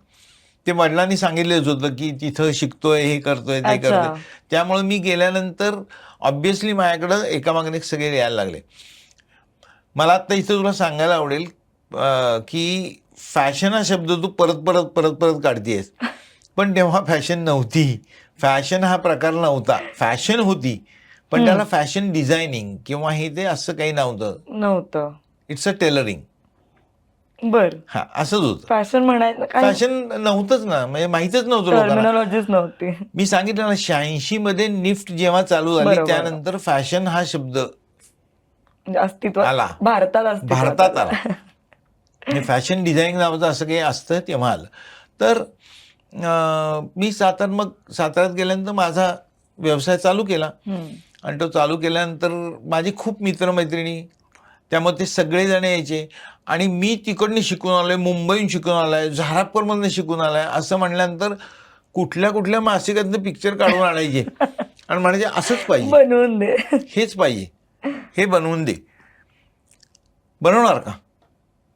S2: ते वडिलांनी सांगितलेच होतं की तिथं शिकतोय, हे करतोय, ते
S1: अच्छा.
S2: करतोय. त्यामुळे मी गेल्यानंतर ऑब्व्हियसली माझ्याकडं एकामागून एक सगळे यायला लागले. मला आत्ता इथं तुला सांगायला आवडेल, की फॅशन हा शब्द तू परत परत परत परत काढतेस, पण तेव्हा फॅशन नव्हती. फॅशन हा प्रकार नव्हता. फॅशन होती, पण त्याला फॅशन डिझायनिंग किंवा हे ते असं काही नव्हतं.
S1: नव्हतं.
S2: It's a tailoring.
S1: बर.
S2: हा, असंच होतं.
S1: फॅशन म्हणायचं काही
S2: फॅशन नव्हतंच ना, म्हणजे माहीतच नव्हतं लोकांना.
S1: टर्मिनॉलॉजीच नव्हती.
S2: मी सांगितलं ना, 86 मध्ये निफ्ट जेव्हा चालू झाली
S1: बरोबर.
S2: त्यानंतर फॅशन हा शब्द
S1: म्हणजे अस्तित्वात
S2: आला.
S1: भारतात अस्तित्वात
S2: भारतात आला.
S1: आला.
S2: म्हणजे फॅशन डिझायनिंग नावाचं असं काही असतं तेव्हा आलं. तर मी साताऱ्यात गेल्यानंतर माझा व्यवसाय चालू केला. आणि तो चालू केल्यानंतर माझे खूप मित्रमैत्रिणी, त्यामुळे ते सगळेजण यायचे आणि मी तिकडनं शिकून आलोय, मुंबईहून शिकून आलोय, झारापूरमधनं शिकून आलोय असं म्हणल्यानंतर कुठल्या कुठल्या मासिकातनं पिक्चर काढून आणायचे आणि म्हणायचे असंच पाहिजे,
S1: बनवून दे.
S2: हेच पाहिजे, हे बनवून दे. बनवणार का?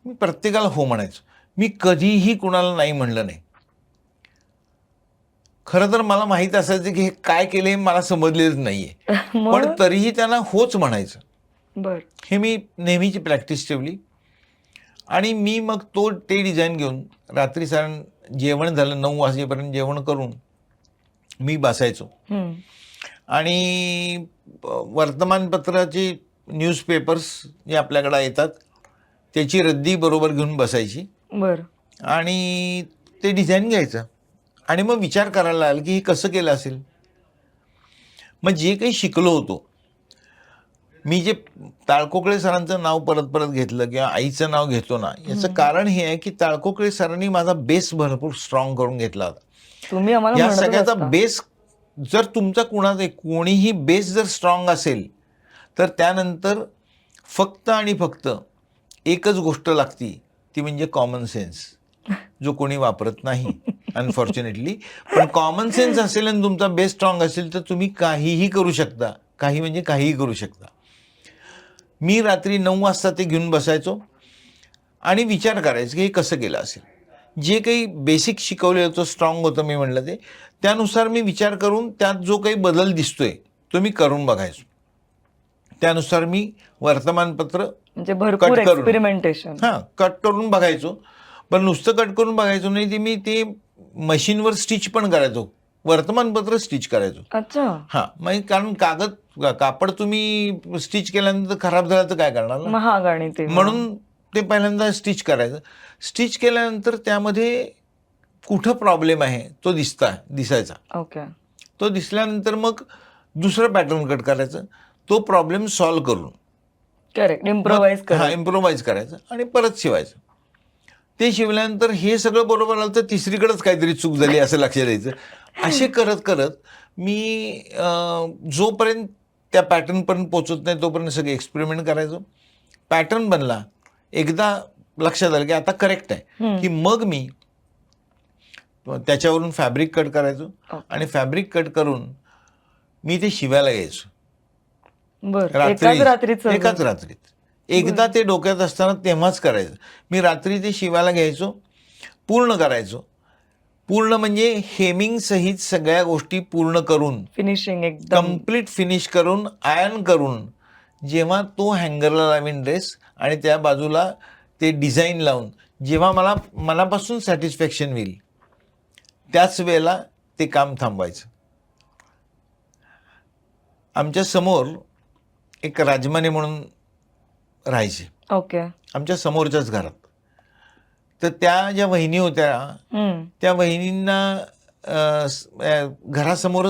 S2: मी प्रत्येकाला हो म्हणायचो. मी कधीही कुणाला नाही म्हणलं नाही. खरं तर मला माहीत असायचं की हे काय केलं हे मला समजलेलंच नाहीये, पण
S1: मग
S2: तरीही त्यांना होच म्हणायचं.
S1: बर.
S2: हे मी नेहमीची प्रॅक्टिस ठेवली आणि मी मग ते डिझाईन घेऊन रात्री साधारण जेवण झालं 9 वाजेपर्यंत जेवण करून मी बसायचो आणि वर्तमानपत्राचे न्यूजपेपर्स जे आपल्याकडे येतात त्याची रद्दी बरोबर घेऊन बसायची
S1: बर.
S2: आणि ते डिझाईन घ्यायचं आणि मग विचार करायला लागला की हे कसं केलं असेल. मग जे काही शिकलो होतो, मी जे ताळकोकळे सरांचं नाव परत परत घेतलं किंवा आईचं नाव घेतो ना, याचं कारण हे आहे की ताळकोकळे सरांनी माझा बेस भरपूर स्ट्रॉंग करून घेतला होता.
S1: तुम्ही आम्हाला
S2: या
S1: म्हणतच
S2: सगळ्याचा
S1: असता.
S2: बेस जर तुमचा कोणीही बेस जर स्ट्रॉंग असेल तर त्यानंतर फक्त आणि फक्त एकच गोष्ट लागती, ती म्हणजे कॉमन सेन्स, जो कोणी वापरत नाही अनफॉर्च्युनेटली. पण कॉमन सेन्स असेल आणि तुमचा बेस स्ट्रॉंग असेल तर तुम्ही काहीही करू शकता. काही म्हणजे काहीही करू शकता. मी रात्री 9 वाजता ते घेऊन बसायचो आणि विचार करायचं की हे कसं केलं असेल. जे काही बेसिक शिकवलेलं होतं, स्ट्रॉंग होतं मी म्हटलं ते, त्यानुसार मी विचार करून त्यात जो काही बदल दिसतोय तो मी करून बघायचो. त्यानुसार मी वर्तमानपत्र
S1: म्हणजे भरपूर
S2: कट करून
S1: एक्सपेरिमेंटेशन.
S2: कट करून बघायचो. पण नुसतं कट करून बघायचो नाही, ते मी ते मशीनवर स्टिच पण करायचो, वर्तमानपत्र स्टिच करायचो.
S1: अच्छा.
S2: म्हणजे कारण कापड तुम्ही स्टिच केल्यानंतर खराब झालं तर काय करणार ना,
S1: महाग आणि ते
S2: म्हणून ते पहिल्यांदा स्टिच करायचं. स्टिच केल्यानंतर त्यामध्ये कुठं प्रॉब्लेम आहे तो दिसायचा.
S1: ओके.
S2: तो दिसल्यानंतर मग दुसरं पॅटर्न कट करायचं, तो प्रॉब्लेम सॉल्व्ह करून
S1: करेक्ट. इम्प्रोवाइज करा.
S2: इम्प्रोवाइज करायचं आणि परत शिवायचं. ते शिवल्यानंतर हे सगळं बरोबर आलं तर तिसरीकडेच काहीतरी चूक झाली असं लक्षात यायचं. असे करत करत मी जोपर्यंत त्या पॅटर्नपर्यंत पोचत नाही तोपर्यंत सगळे एक्सपेरिमेंट करायचो. पॅटर्न बनला, एकदा लक्षात आलं की आता करेक्ट आहे, की मग मी त्याच्यावरून फॅब्रिक कट करायचो आणि फॅब्रिक कट करून मी ते शिवायला घ्यायचो. एकाच रात्रीत. एकदा ते डोक्यात असताना तेव्हाच करायचं. मी रात्री ते शिवायला घ्यायचो, पूर्ण करायचो. पूर्ण म्हणजे हेमिंग सहित सगळ्या गोष्टी पूर्ण करून,
S1: फिनिशिंग एकदम
S2: कम्प्लीट फिनिश करून, आयर्न करून, जेव्हा तो हँगरला लावीन ड्रेस आणि त्या बाजूला ते डिझाईन लावून जेव्हा मला मनापासून सॅटिस्फॅक्शन होईल त्याच वेळेला ते काम थांबवायचं. आमच्या समोर एक राजमाने म्हणून राहायचे.
S1: ओके.
S2: आमच्या समोरच्याच घरात. तर त्या ज्या वहिनी होत्या त्या वहिनींना घरासमोर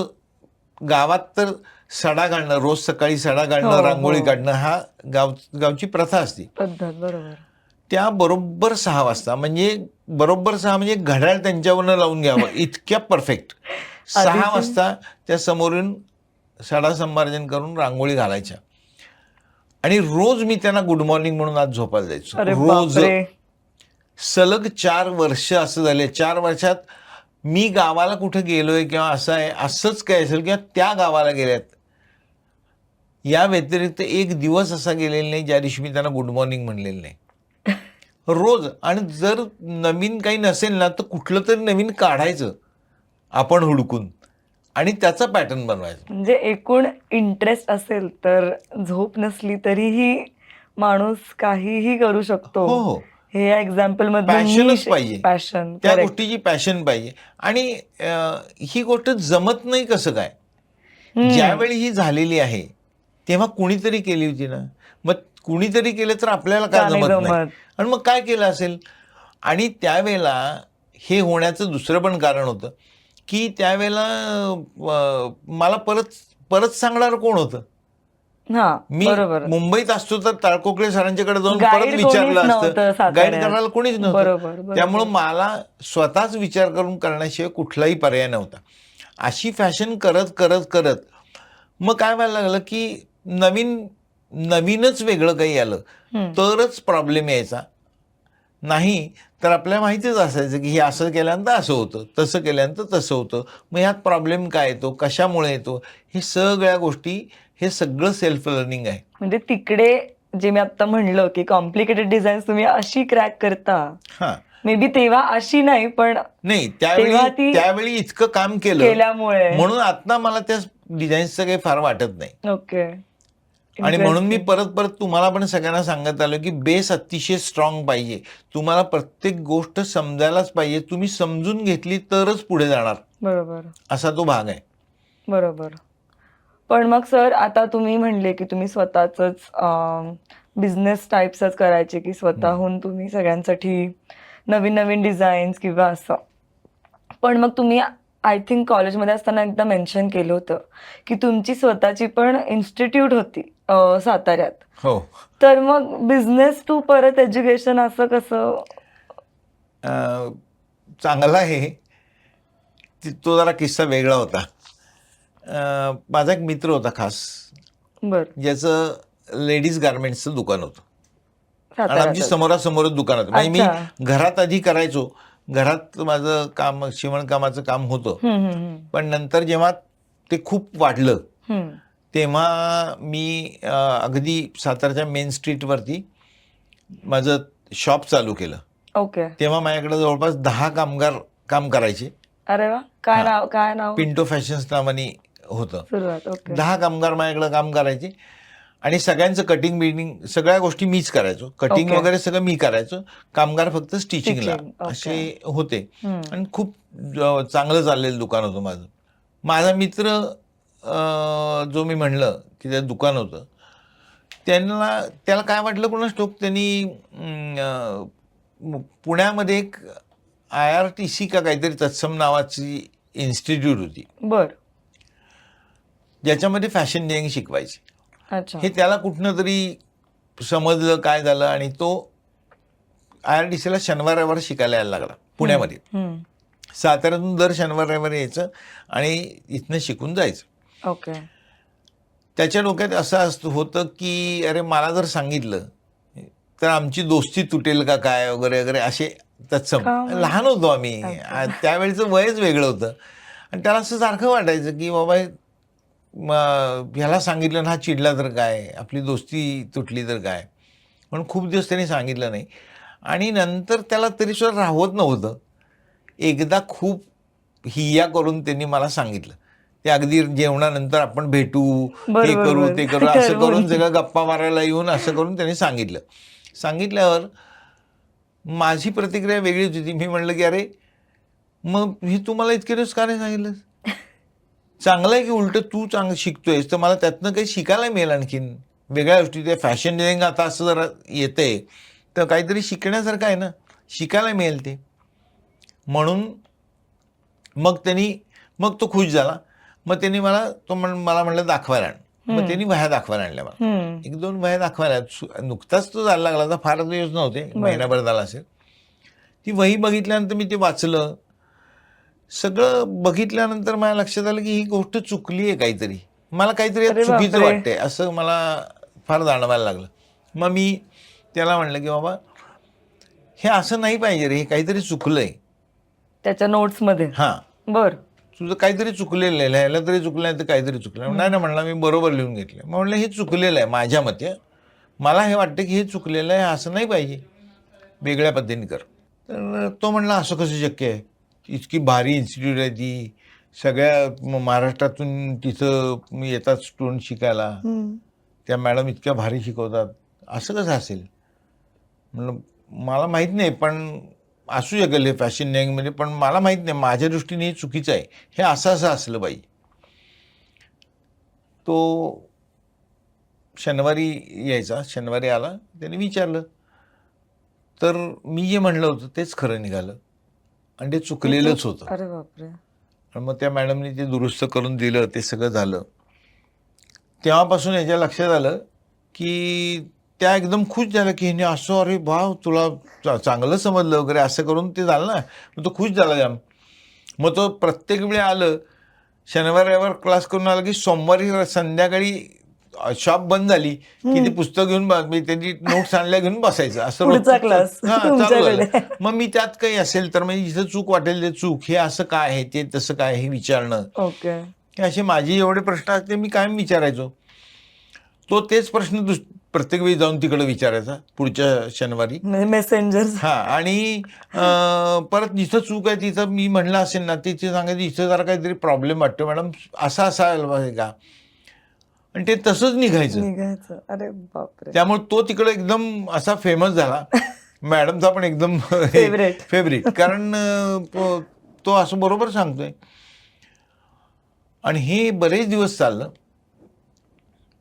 S2: गावात तर सडा काढणं, रोज सकाळी सडा काढणं, रांगोळी काढणं हा गावची प्रथा असते.
S1: पद्धत. बरोबर.
S2: त्या बरोबर 6 वाजता म्हणजे बरोबर 6 म्हणजे घड्याळ त्यांच्यावरनं लावून घ्यावं इतक्या परफेक्ट 6 वाजता त्या समोरून सडा संमार्जन करून रांगोळी घालायच्या आणि रोज मी त्यांना गुड मॉर्निंग म्हणून आज झोपायला जायचो. रोज सलग 4 वर्ष असं झाले. 4 वर्षात मी गावाला कुठं गेलोय किंवा असं आहे असंच काय असेल किंवा त्या गावाला गेल्यात, या व्यतिरिक्त एक दिवस असा गेलेला नाही ज्या दिवशी मी त्यांना गुड मॉर्निंग म्हणलेलं नाही. रोज. आणि जर नवीन काही नसेल ना तर कुठलं तरी नवीन काढायचं आपण हुडकून आणि त्याचा पॅटर्न बनवायचा.
S1: म्हणजे एकूण इंटरेस्ट असेल तर झोप नसली तरीही माणूस काहीही करू शकतो.
S2: हो. त्या
S1: हे एक्झाम्पल
S2: Passionच
S1: मध्ये
S2: पाहिजे.
S1: पॅशन
S2: त्या गोष्टीची पॅशन पाहिजे. आणि ही गोष्ट जमत नाही कसं काय? ज्यावेळी ही झालेली आहे तेव्हा कुणीतरी केली होती ना, मग कुणीतरी केलं तर आपल्याला का
S1: का नाही
S2: जमत नाही?
S1: जमत?
S2: आणि मग काय केलं असेल? आणि त्यावेळेला हे होण्याचं दुसरं पण कारण होतं, की त्यावेळेला मला परत परत सांगणारं कोण होतं?
S1: हा,
S2: मी
S1: बरोबर.
S2: मुंबईत असतो तर ताळकोकळे सरांच्याकडे जाऊन परत
S1: गाईड कोणीच
S2: विचारलं असतं.
S1: नव्हतं
S2: गाईड
S1: साताऱ्यात.
S2: करायला कोणीच नव्हतं.
S1: बरोबर,
S2: त्यामुळं
S1: बरोबर.
S2: मला स्वतःच विचार करून करण्याशिवाय कुठलाही पर्याय नव्हता. अशी फॅशन करत, करत, करत मग काय व्हायला लागलं, की नवीनच वेगळं काही आलं
S1: हम्म.
S2: तरच प्रॉब्लेम यायचा. नाही तर आपल्याला माहितीच असायचं, की हे असं केल्यानंतर असं होतं, तसं केल्यानंतर तसं होतं. मग ह्यात प्रॉब्लेम काय येतो, कशामुळे येतो, हे सगळ्या गोष्टी, हे सगळं सेल्फ लर्निंग आहे.
S1: म्हणजे तिकडे जे मी आता म्हणलं की कॉम्प्लिकेटेड डिझाईन्स तुम्ही अशी क्रॅक करता,
S2: हां.
S1: मे बी तेव्हा अशी नाही, पण
S2: नाही
S1: तेव्हा ती
S2: त्यावेळी इतकं काम केलं
S1: केल्यामुळे.
S2: म्हणून आता मला त्या डिझाईन्सचं काही फार वाटत नाही.
S1: ओके.
S2: आणि म्हणून मी
S1: इंटरेस्टिंग.
S2: परत परत तुम्हाला पण सगळ्यांना सांगत आलो, की बेस अतिशय स्ट्रॉंग पाहिजे. तुम्हाला प्रत्येक गोष्ट समजायलाच पाहिजे. तुम्ही समजून घेतली तरच पुढे जाणार,
S1: बरोबर,
S2: असा तो भाग आहे.
S1: बरोबर. पण मग सर, आता तुम्ही म्हणले की तुम्ही स्वतःचंच बिझनेस टाईप्सच करायचे, की स्वतःहून तुम्ही सगळ्यांसाठी नवीन-नवीन डिझाईन्स किंवा असं. पण मग तुम्ही आय थिंक कॉलेजमध्ये असताना एकदा मेन्शन केलं होतं, की तुमची स्वतःची पण इन्स्टिट्यूट होती साताऱ्यात.
S2: हो.
S1: तर मग बिझनेस टू परत एज्युकेशन असं कसं?
S2: अ, चांगला आहे. तो जरा किस्सा वेगळा होता. माझा एक मित्र होता खास,
S1: बरं.
S2: ज्याचं लेडीज गार्मेंट्सचं दुकान होतं. आणि आमची
S1: साताऱ्यातच.
S2: समोरासमोरच दुकान होतं. म्हणजे
S1: अच्छा.
S2: मी घरात आधी करायचो. घरात माझं काम, शिवणकामाचं काम होतं.
S1: हं, हं, हं.
S2: पण नंतर जेव्हा ते खूप वाढलं,
S1: हं.
S2: तेव्हा मी अगदी सातारच्या मेन स्ट्रीटवरती माझं शॉप चालू केलं.
S1: ओके.
S2: तेव्हा माझ्याकडे जवळपास 10 कामगार काम करायचे.
S1: अरे वाह! काय
S2: हां.
S1: नाव, काय नाव?
S2: पिंटो फॅशन्स नावाने होतं.
S1: सुरुवात. ओके.
S2: 10 कामगार माझ्याकडे काम करायचे आणि सगळ्यांचं कटिंग बिटिंग सगळ्या गोष्टी मीच करायचो. Cutting
S1: okay.
S2: वगैरे सगळं मी करायचो. कामगार फक्त स्टिचिंगला
S1: स्टिचिंग. ओके.
S2: असे होते.
S1: हं.
S2: आणि खूप चांगलं चाललेलं दुकान होतं माझं. माझा मित्र जो मी म्हणलं की त्याचं दुकान होतं, त्याला काय वाटलं कोणास ठाऊक, त्यांनी पुण्यामध्ये एक IRTC का काहीतरी तत्सम नावाची इन्स्टिट्यूट होती,
S1: बरं.
S2: ज्याच्यामध्ये फॅशन डिझायनिंग शिकवायचे.
S1: अच्छा.
S2: हे त्याला कुठनं तरी समजलं काय झालं आणि तो IRTCला शनिवार रविवार शिकायला यायला लागला पुण्यामध्ये.
S1: हं.
S2: साताऱ्यातून दर शनिवार रविवार यायचं आणि इथनं शिकून जायचं.
S1: ओके.
S2: त्याच्या डोक्यात असं होतं की अरे मला जर सांगितलं तर आमची दोस्ती तुटेल का काय वगैरे वगैरे असे तत्सम.
S1: का बरं?
S2: लहान होतो आम्ही.
S1: अच्छा.
S2: त्यावेळेचं वयच वेगळं होतं. आणि त्याला असं सारखं वाटायचं की बाबा ह्याला सांगितलं ना, हा चिडला तर काय, आपली दोस्ती तुटली तर काय. म्हणून खूप दिवस त्यांनी सांगितलं नाही. आणि नंतर त्याला तरीसुद्धा राहवत नव्हतं. एकदा खूप हिया करून त्यांनी मला सांगितलं. ते अगदी जेवणानंतर आपण भेटू,
S1: बरं,
S2: हे
S1: बरं,
S2: करू,
S1: बरं.
S2: ते करू, असं
S1: ठरवून.
S2: करून सगळं गप्पा मारायला येऊन असं करून त्यांनी सांगितलं. सांगितल्यावर माझी प्रतिक्रिया वेगळीच होती. मी म्हणलं की अरे मग हे तू मला इतके दिवस का नाही सांगितलं? चांगलं आहे की उलटं तू चांगलं शिकतोयस तर मला त्यातनं काही शिकायला मिळेल आणखीन वेगळ्या गोष्टी. ते फॅशन डिझायनिंग आता असं जरा येतंय तर काहीतरी शिकण्यासारखं आहे ना, शिकायला मिळेल ते. म्हणून मग तो खुश झाला. मग त्यांनी मला म्हणलं दाखवायला आण. मग त्यांनी वह्या दाखवायला आणल्या मला.
S1: हं.
S2: 1-2 वह्या दाखवायला. नुकताच तो जायला लागला होता, फार दिवस नव्हते,
S1: बरं.
S2: महिनाभर झाला असेल. ती वही बघितल्यानंतर मी ते वाचलं. सगळं बघितल्यानंतर माझ्या लक्षात आलं की ही गोष्ट चुकली आहे काहीतरी. मला काहीतरी यात
S1: अरे
S2: चुकीचं
S1: बापरे!
S2: वाटतंय असं मला फार जाणवायला लागलं. मग मी त्याला म्हणलं की बाबा हे असं नाही पाहिजे रे, हे काहीतरी चुकलंय.
S1: त्याच्या नोट्समध्ये.
S2: हां,
S1: बरं.
S2: तुझं काहीतरी चुकलेलं आहे, लिहायला तरी चुकलं नाही तर काहीतरी चुकलं. नाही ना म्हणला, मी बरोबर लिहून घेतलं. मग म्हणलं हे चुकलेलं आहे माझ्या मते. मला हे वाटतं की हे चुकलेलं आहे, असं नाही पाहिजे, वेगळ्या पद्धतीने कर. तर तो म्हणला असं कसं शक्य आहे? इतकी भारी इन्स्टिट्यूट आहे ती, सगळ्या महाराष्ट्रातून तिथं येतात स्टुडंट शिकायला.
S1: हं.
S2: त्या मॅडम इतक्या भारी शिकवतात, असं कसं असेल? म्हणलं मला माहीत नाही, पण असू शकेल हे फॅशन डिझायनिंगमध्ये, पण मला माहीत नाही, माझ्या दृष्टीने हे चुकीचं आहे. हे असं असं असलं पाहिजे. तो शनिवारी यायचा, शनिवारी आला, त्याने विचारलं, तर मी जे म्हणलं होतं तेच खरं निघालं आणि ते चुकलेलंच होतं.
S1: अरे बापरे.
S2: आणि मग त्या मॅडमनी ते दुरुस्त करून दिलं, ते सगळं झालं. तेव्हापासून याच्या लक्षात आलं की त्या एकदम खुश झाल्या की हिने असं, अरे वाव, तुला चांगलं समजलं वगैरे असं करून ते झालं ना. मग तो खुश झाला जाम. मग तो प्रत्येक वेळी आलं, शनिवार रविवार क्लास करून आला की सोमवारी संध्याकाळी शॉप बंद झाली की ते पुस्तक घेऊन त्याची नोट्स आणल्या घेऊन बसायचं. असं
S1: पुढचा
S2: रोजचं
S1: क्लास
S2: हां, चालू झालं.
S1: तुमच्याकडे.
S2: मग मी त्यात काही असेल तर म्हणजे जिथं चूक वाटेल ते चूक, हे असं काय आहे, ते तसं काय, हे विचारणं.
S1: ओके.
S2: हे असे माझे एवढे प्रश्न असते, मी कायम विचारायचो. तो तेच प्रश्न प्रत्येक वेळी जाऊन तिकडे विचारायचा पुढच्या शनिवारी.
S1: म्हणजे मेसेंजर.
S2: हा, आणि परत जिथं चूक आहे तिथं मी म्हणलं असेल ना, तिथे सांगायचं इथं जरा काहीतरी प्रॉब्लेम वाटतो मॅडम, असा असायला पाहिजे का, आणि ते तसंच निघायचं.
S1: निघायचं. अरे बापरे.
S2: त्यामुळे तो तिकडे एकदम असा फेमस झाला. मॅडमचा पण एकदम
S1: फेवरेट.
S2: फेवरेट, कारण तो असं बरोबर सांगतोय. आणि हे बरेच दिवस चाललं.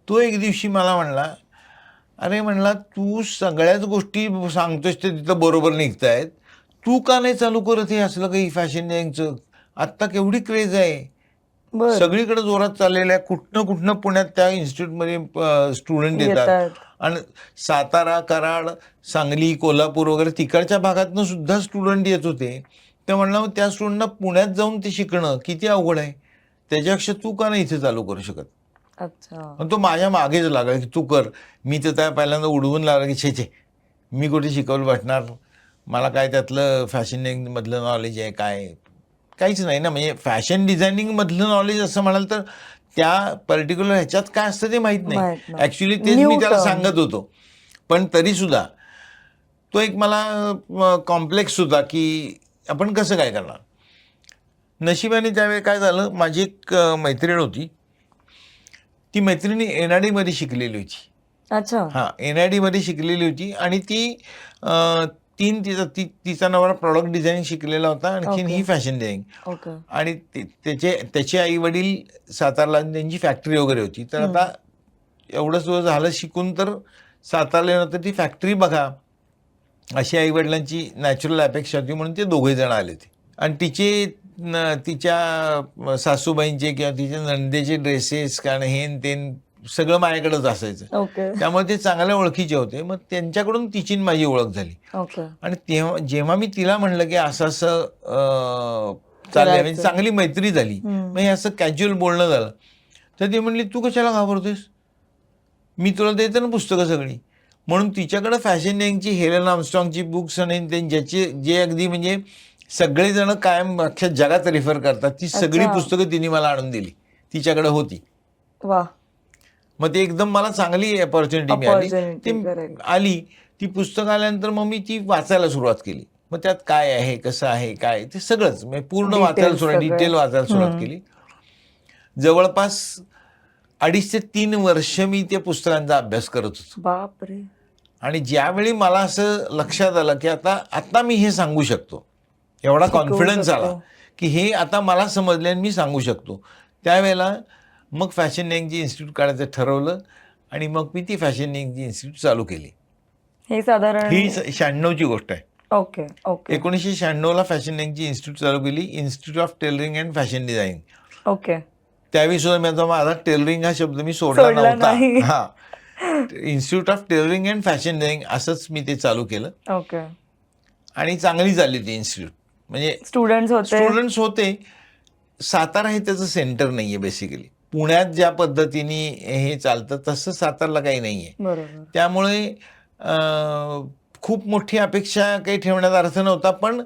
S2: तो एक दिवशी मला म्हणला, अरे म्हणला, तू सगळ्याच गोष्टी सांगतोयस ते तिथं बरोबर निघतायत, तू का नाही चालू करत हे असलं काही फॅशन डिझायनिंगचं? आत्ता केवढी क्रेज आहे,
S1: बर.
S2: सगळीकडे जोरात चाललेलं आहे. कुठनं पुण्यात त्या इन्स्टिट्यूटमध्ये स्टुडंट येतात.
S1: येतात.
S2: आणि सातारा, कराड, सांगली, कोल्हापूर वगैरे तिकडच्या भागातनं सुद्धा स्टुडंट येत होते. ते म्हणलं, मग त्या स्टुडंटना पुण्यात जाऊन ते शिकणं किती अवघड आहे, त्याच्यापेक्षा तू का नाही इथे चालू करू शकत?
S1: अच्छा.
S2: आणि तो माझ्या मागेच लागला की तू कर. मी तर त्या पहिल्यांदा उडवून लागला की छे, मी कुठे शिकवलं बसणार, मला काय त्यातलं फॅशन डिझायनिंगमधलं नॉलेज आहे, काय काहीच नाही ना. म्हणजे फॅशन डिझायनिंगमधलं नॉलेज असं म्हणाल तर त्या पर्टिक्युलर ह्याच्यात काय असतं ते माहीत नाही.
S1: माहित नाही.
S2: ॲक्च्युली तेच मी
S1: New
S2: त्याला
S1: term.
S2: सांगत होतो. पण तरीसुद्धा तो एक मला कॉम्प्लेक्स होता की आपण कसं काय करणार. नशिबाने त्यावेळी काय झालं, माझी एक मैत्रीण होती. ती मैत्रिणी NID शिकलेली होती.
S1: अच्छा.
S2: हां, NID शिकलेली होती आणि ती तिचा नवरा प्रॉडक्ट डिझायनिंग शिकलेला होता, आणखीन
S1: ओके.
S2: ही फॅशन डिझायनिंग.
S1: ओके.
S2: आणि त्याचे आई वडील सातारला, त्यांची फॅक्टरी वगैरे होती. तर आता एवढंच झालं शिकून, तर सातारला येणं, तर ती फॅक्टरी बघा, अशी आई वडिलांची नॅचरल अपेक्षा होती, म्हणून ते दोघे जण आले होते. आणि तिच्या सासूबाईंचे किंवा तिच्या नंदेचे ड्रेसेस, कारण हे ते सगळं माझ्याकडेच असायचं.
S1: ओके.
S2: त्यामुळे ते चांगल्या ओळखीचे होते. मग त्यांच्याकडून तिची माझी ओळख झाली.
S1: ओके.
S2: आणि जेव्हा मी तिला म्हणलं की असं असं चाललंय, म्हणजे चांगली मैत्री झाली, मग हे असं कॅज्युअल बोलणं झालं, तर ती म्हणली, तू कशाला घाबरतोयस, मी तुला देते ना पुस्तकं सगळी. म्हणून तिच्याकडे फॅशन डिझायनिंगची हेलन आर्मस्ट्रॉंगची बुक्स आणि जे अगदी म्हणजे सगळेजण कायम अख्ख्या जगात रेफर करतात, ती सगळी पुस्तकं तिने मला आणून दिली, तिच्याकडे होती.
S1: वा.
S2: मग ते एकदम मला चांगली अपॉर्च्युनिटी मिळाली. ती आली, ती पुस्तकं आल्यानंतर मग मी ती वाचायला सुरुवात केली. मग त्यात काय आहे, कसं आहे, काय, ते सगळंच पूर्ण वाचायला सुरुवात, डिटेल वाचायला सुरुवात केली. जवळपास 2.5 ते 3 वर्ष मी त्या पुस्तकांचा अभ्यास करत होतो.
S1: बापरे.
S2: आणि ज्यावेळी मला असं लक्षात आलं की आता मी हे सांगू शकतो, एवढा कॉन्फिडन्स आला की हे आता मला समजले आणि मी सांगू शकतो, त्यावेळेला मग फॅशन डिझायनिंगची इन्स्टिट्यूट काढायचं ठरवलं. आणि मग मी ती फॅशन डिझायनिंगची इन्स्टिट्यूट चालू केली.
S1: हे साधारण
S2: ही 96ची गोष्ट आहे.
S1: ओके. ओके.
S2: 1996ला फॅशन डिझायनिंगची इन्स्टिट्यूट चालू केली, institute of tailoring and fashion designing.
S1: Okay.
S2: त्यावेळी सुद्धा माझा टेलरिंग हा शब्द मी सोडला नव्हता. हा, institute of tailoring and fashion designing असंच मी ते चालू केलं.
S1: ओके.
S2: आणि चांगली चालली ती इन्स्टिट्यूट. म्हणजे
S1: स्टुडंट्स
S2: होते. सातारा हे त्याचं सेंटर नाहीये बेसिकली. पुण्यात ज्या पद्धतीने हे चालतं तसं सातारला काही नाहीये.
S1: बरोबर.
S2: त्यामुळे खूप मोठी अपेक्षा काही ठेवण्यात अर्थ नव्हता, पण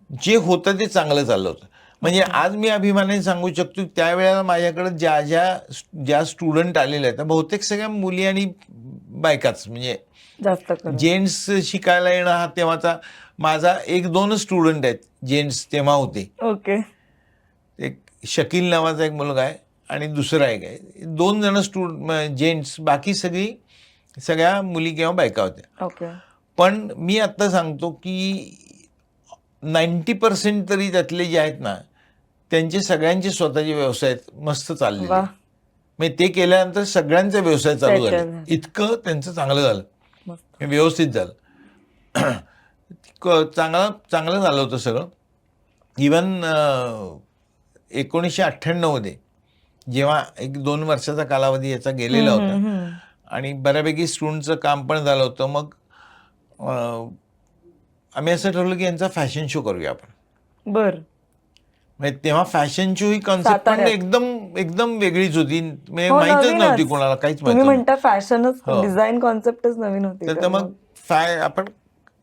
S2: जे होतं ते चांगलं चाललं होतं. म्हणजे आज मी अभिमानाने सांगू शकतो, त्यावेळेला माझ्याकडे ज्या स्टुडंट आलेल्या आहेत बहुतेक सगळ्या मुली आणि बायकाच, म्हणजे
S1: जास्त
S2: जेंट्स शिकायला येणं हा तेव्हाचा माझा 1-2 स्टुडंट आहेत जेंट्स तेव्हा होते.
S1: ओके.
S2: एक शकील नावाचा एक मुलगा आहे आणि दुसरा एक आहे. 2 जण जेंट्स, बाकी सगळ्या मुली किंवा बायका होत्या.
S1: ओके.
S2: पण मी आत्ता सांगतो की 90% तरी त्यातले जे आहेत ना, त्यांचे सगळ्यांचे स्वतःचे व्यवसाय आहेत, मस्त चाललेले.
S1: वा.
S2: म्हणजे ते केल्यानंतर सगळ्यांचा व्यवसाय चालू
S1: Settle
S2: झाला.
S1: झालं.
S2: इतकं त्यांचं चांगलं झालं,
S1: मस्त.
S2: व्यवस्थित झालं. चांगलं झालं होतं सगळं. इवन 1998 मध्ये जेव्हा 1-2 वर्षाचा कालावधी याचा गेलेला होता आणि बऱ्यापैकी स्टुडंटचं काम पण झालं होतं. मग आम्ही असं ठरवलं की यांचा फॅशन शो करूया आपण.
S1: बर.
S2: म्हणजे तेव्हा फॅशन शो ही कॉन्सेप्ट पण
S1: साताऱ्यात.
S2: एकदम वेगळीच होती. म्हणजे
S1: हो,
S2: माहीतच
S1: नवीनच.
S2: नव्हती कोणाला, काहीच
S1: तुम्ही
S2: माहिती
S1: म्हणता फॅशनच,
S2: हो.
S1: डिझाईन कॉन्सेप्टच नवीन होती.
S2: तर मग आपण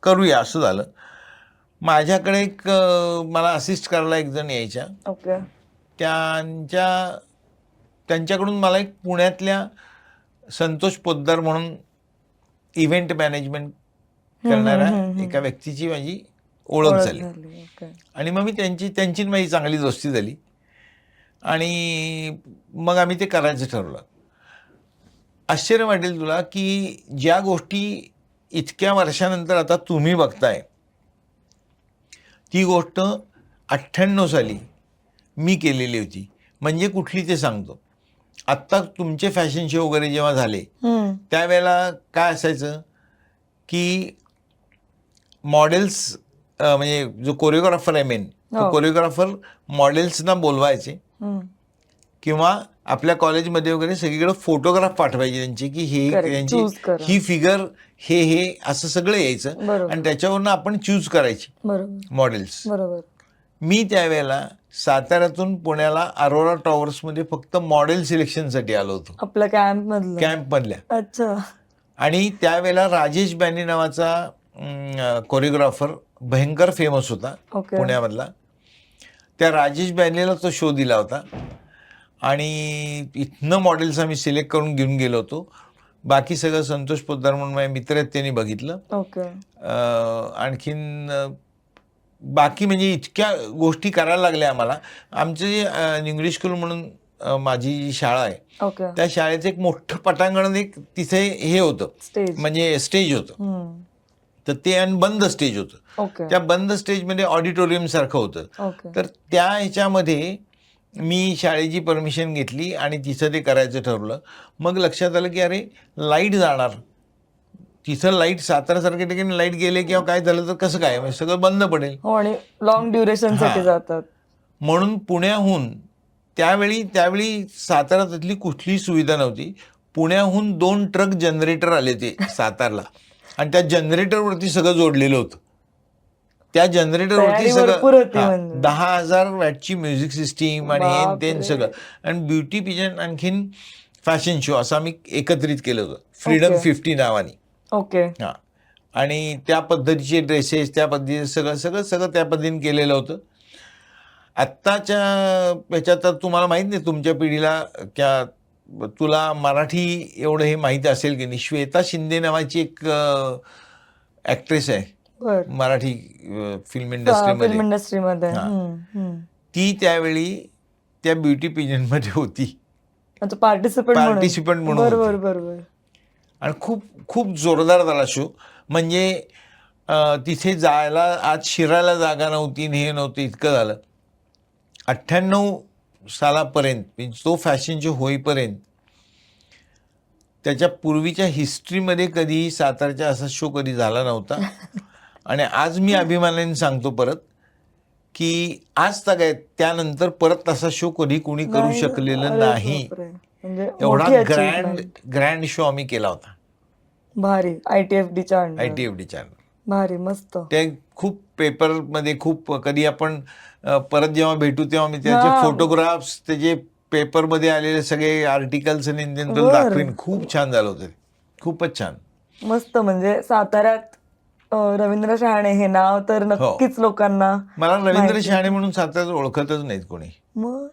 S2: करूया असं झालं. माझ्याकडे मला असिस्ट करायला एक जण यायच्या.
S1: ओके.
S2: त्यांच्याकडून मला एक पुण्यातल्या संतोष पोद्दार म्हणून इव्हेंट मॅनेजमेंट करणाऱ्या एका व्यक्तीची माझी ओळख झाली.
S1: ओके.
S2: आणि मग मी त्यांची माझी चांगली दोस्ती झाली आणि मग आम्ही ते करायचं ठरवलं. आश्चर्य वाटेल तुला की ज्या गोष्टी इतक्या वर्षानंतर आता तुम्ही बघताय, ती गोष्ट 98 साली मी केलेली होती. म्हणजे कुठली ते सांगतो. आत्ता तुमचे फॅशन शो वगैरे जेव्हा झाले त्यावेळेला काय असायचं की मॉडेल्स, म्हणजे जो कोरिओग्राफर आहे मेन, तो कोरिओग्राफर मॉडेल्सना बोलवायचे किंवा आपल्या कॉलेजमध्ये वगैरे सगळीकडे फोटोग्राफ पाठवायचे त्यांचे की ही फिगर हे असं सगळं यायचं आणि त्याच्यावरनं आपण चूज करायची मॉडेल्स.
S1: बरोबर.
S2: मी त्यावेळेला साताऱ्यातून पुण्याला अरोरा टॉवर्समध्ये फक्त मॉडेल सिलेक्शनसाठी आलो होतो,
S1: आपल्या कॅम्पमधल्या.
S2: अच्छा. आणि त्यावेळेला राजेश बॅनी नावाचा कोरिओग्राफर भयंकर फेमस होता पुण्यामधला. त्या राजेश बॅनीला तो शो दिला होता आणि इथनं मॉडेल्स आम्ही सिलेक्ट करून घेऊन गेलो होतो. बाकी सगळं संतोष पोद्दार म्हणून माझे मित्र आहेत त्यांनी बघितलं. आणखीन बाकी म्हणजे इतक्या गोष्टी करायला लागल्या आम्हाला. आमचे जे इंग्लिश स्कूल म्हणून माझी जी शाळा आहे, त्या शाळेचं एक मोठं पटांगण, एक तिथे हे होतं, म्हणजे स्टेज होतं. तर ते बंद स्टेज होतं. त्या बंद स्टेजमध्ये ऑडिटोरियम सारखं होतं. तर त्या ह्याच्यामध्ये मी शाळेची परमिशन घेतली आणि तिथं ते करायचं ठरवलं. मग लक्षात आलं की अरे लाईट जाणार तिथं, लाईट साताऱ्यासारख्या ठिकाणी लाईट गेले किंवा काय झालं तर कसं काय, म्हणजे सगळं बंद पडेल
S1: आणि लॉंग ड्युरेशनसाठी जातात.
S2: म्हणून पुण्याहून त्यावेळी साताऱ्यातली कुठलीही सुविधा नव्हती. पुण्याहून 2 ट्रक जनरेटर आले ते सातारला आणि त्या जनरेटरवरती सगळं जोडलेलं होतं. त्या जनरेटरवरती सगळं 10,000 वॅटची म्युझिक सिस्टीम आणि हे सगळं, आणि ब्युटी पिजन आणखीन फॅशन शो असं आम्ही एकत्रित केलं होतं फ्रीडम 50 नावाने. हां. आणि त्या पद्धतीचे ड्रेसेस, त्या पद्धतीने सगळं त्या पद्धतीने केलेलं होतं. आत्ताच्या ह्याच्यात तर तुम्हाला माहीत नाही, तुमच्या पिढीला तुला मराठी एवढं हे माहीत असेल की नाही, श्वेता शिंदे नावाची एक ॲक्ट्रेस आहे मराठी फिल्म इंडस्ट्रीमध्ये. ती त्यावेळी त्या ब्युटी पिजनमध्ये होती, पार्टिसिपंट म्हणून.
S1: बरोबर.
S2: आणि खूप जोरदार झाला शो. म्हणजे तिथे जायला आज शिरायला जागा नव्हती, हे नव्हतं, इतकं झालं. 98 सालापर्यंत तो फॅशन शो होईपर्यंत त्याच्या पूर्वीच्या हिस्ट्रीमध्ये कधीही सातारच्या असा शो कधी झाला नव्हता. आणि आज मी अभिमानाने सांगतो परत की आज तक त्यानंतर परत तसा शो कधी कोणी करू शकलेलं नाही. एवढा ग्रँड शो आम्ही केला होता.
S1: भारी. ITFDच्या भारी, मस्त.
S2: ते खूप पेपरमध्ये कधी आपण परत जेव्हा भेटू तेव्हा मी त्याचे फोटोग्राफ्स, त्याचे पेपरमध्ये आलेले सगळे आर्टिकल्स आणि दाखवीन. खूप छान झालं होतं, खूपच छान,
S1: मस्त. म्हणजे साताऱ्यात रवींद्र शहाणे हे नाव तर नक्कीच लोकांना.
S2: मला रवींद्र शहाणे म्हणून साताऱ्यात ओळखतच नाहीत कोणी.
S1: मग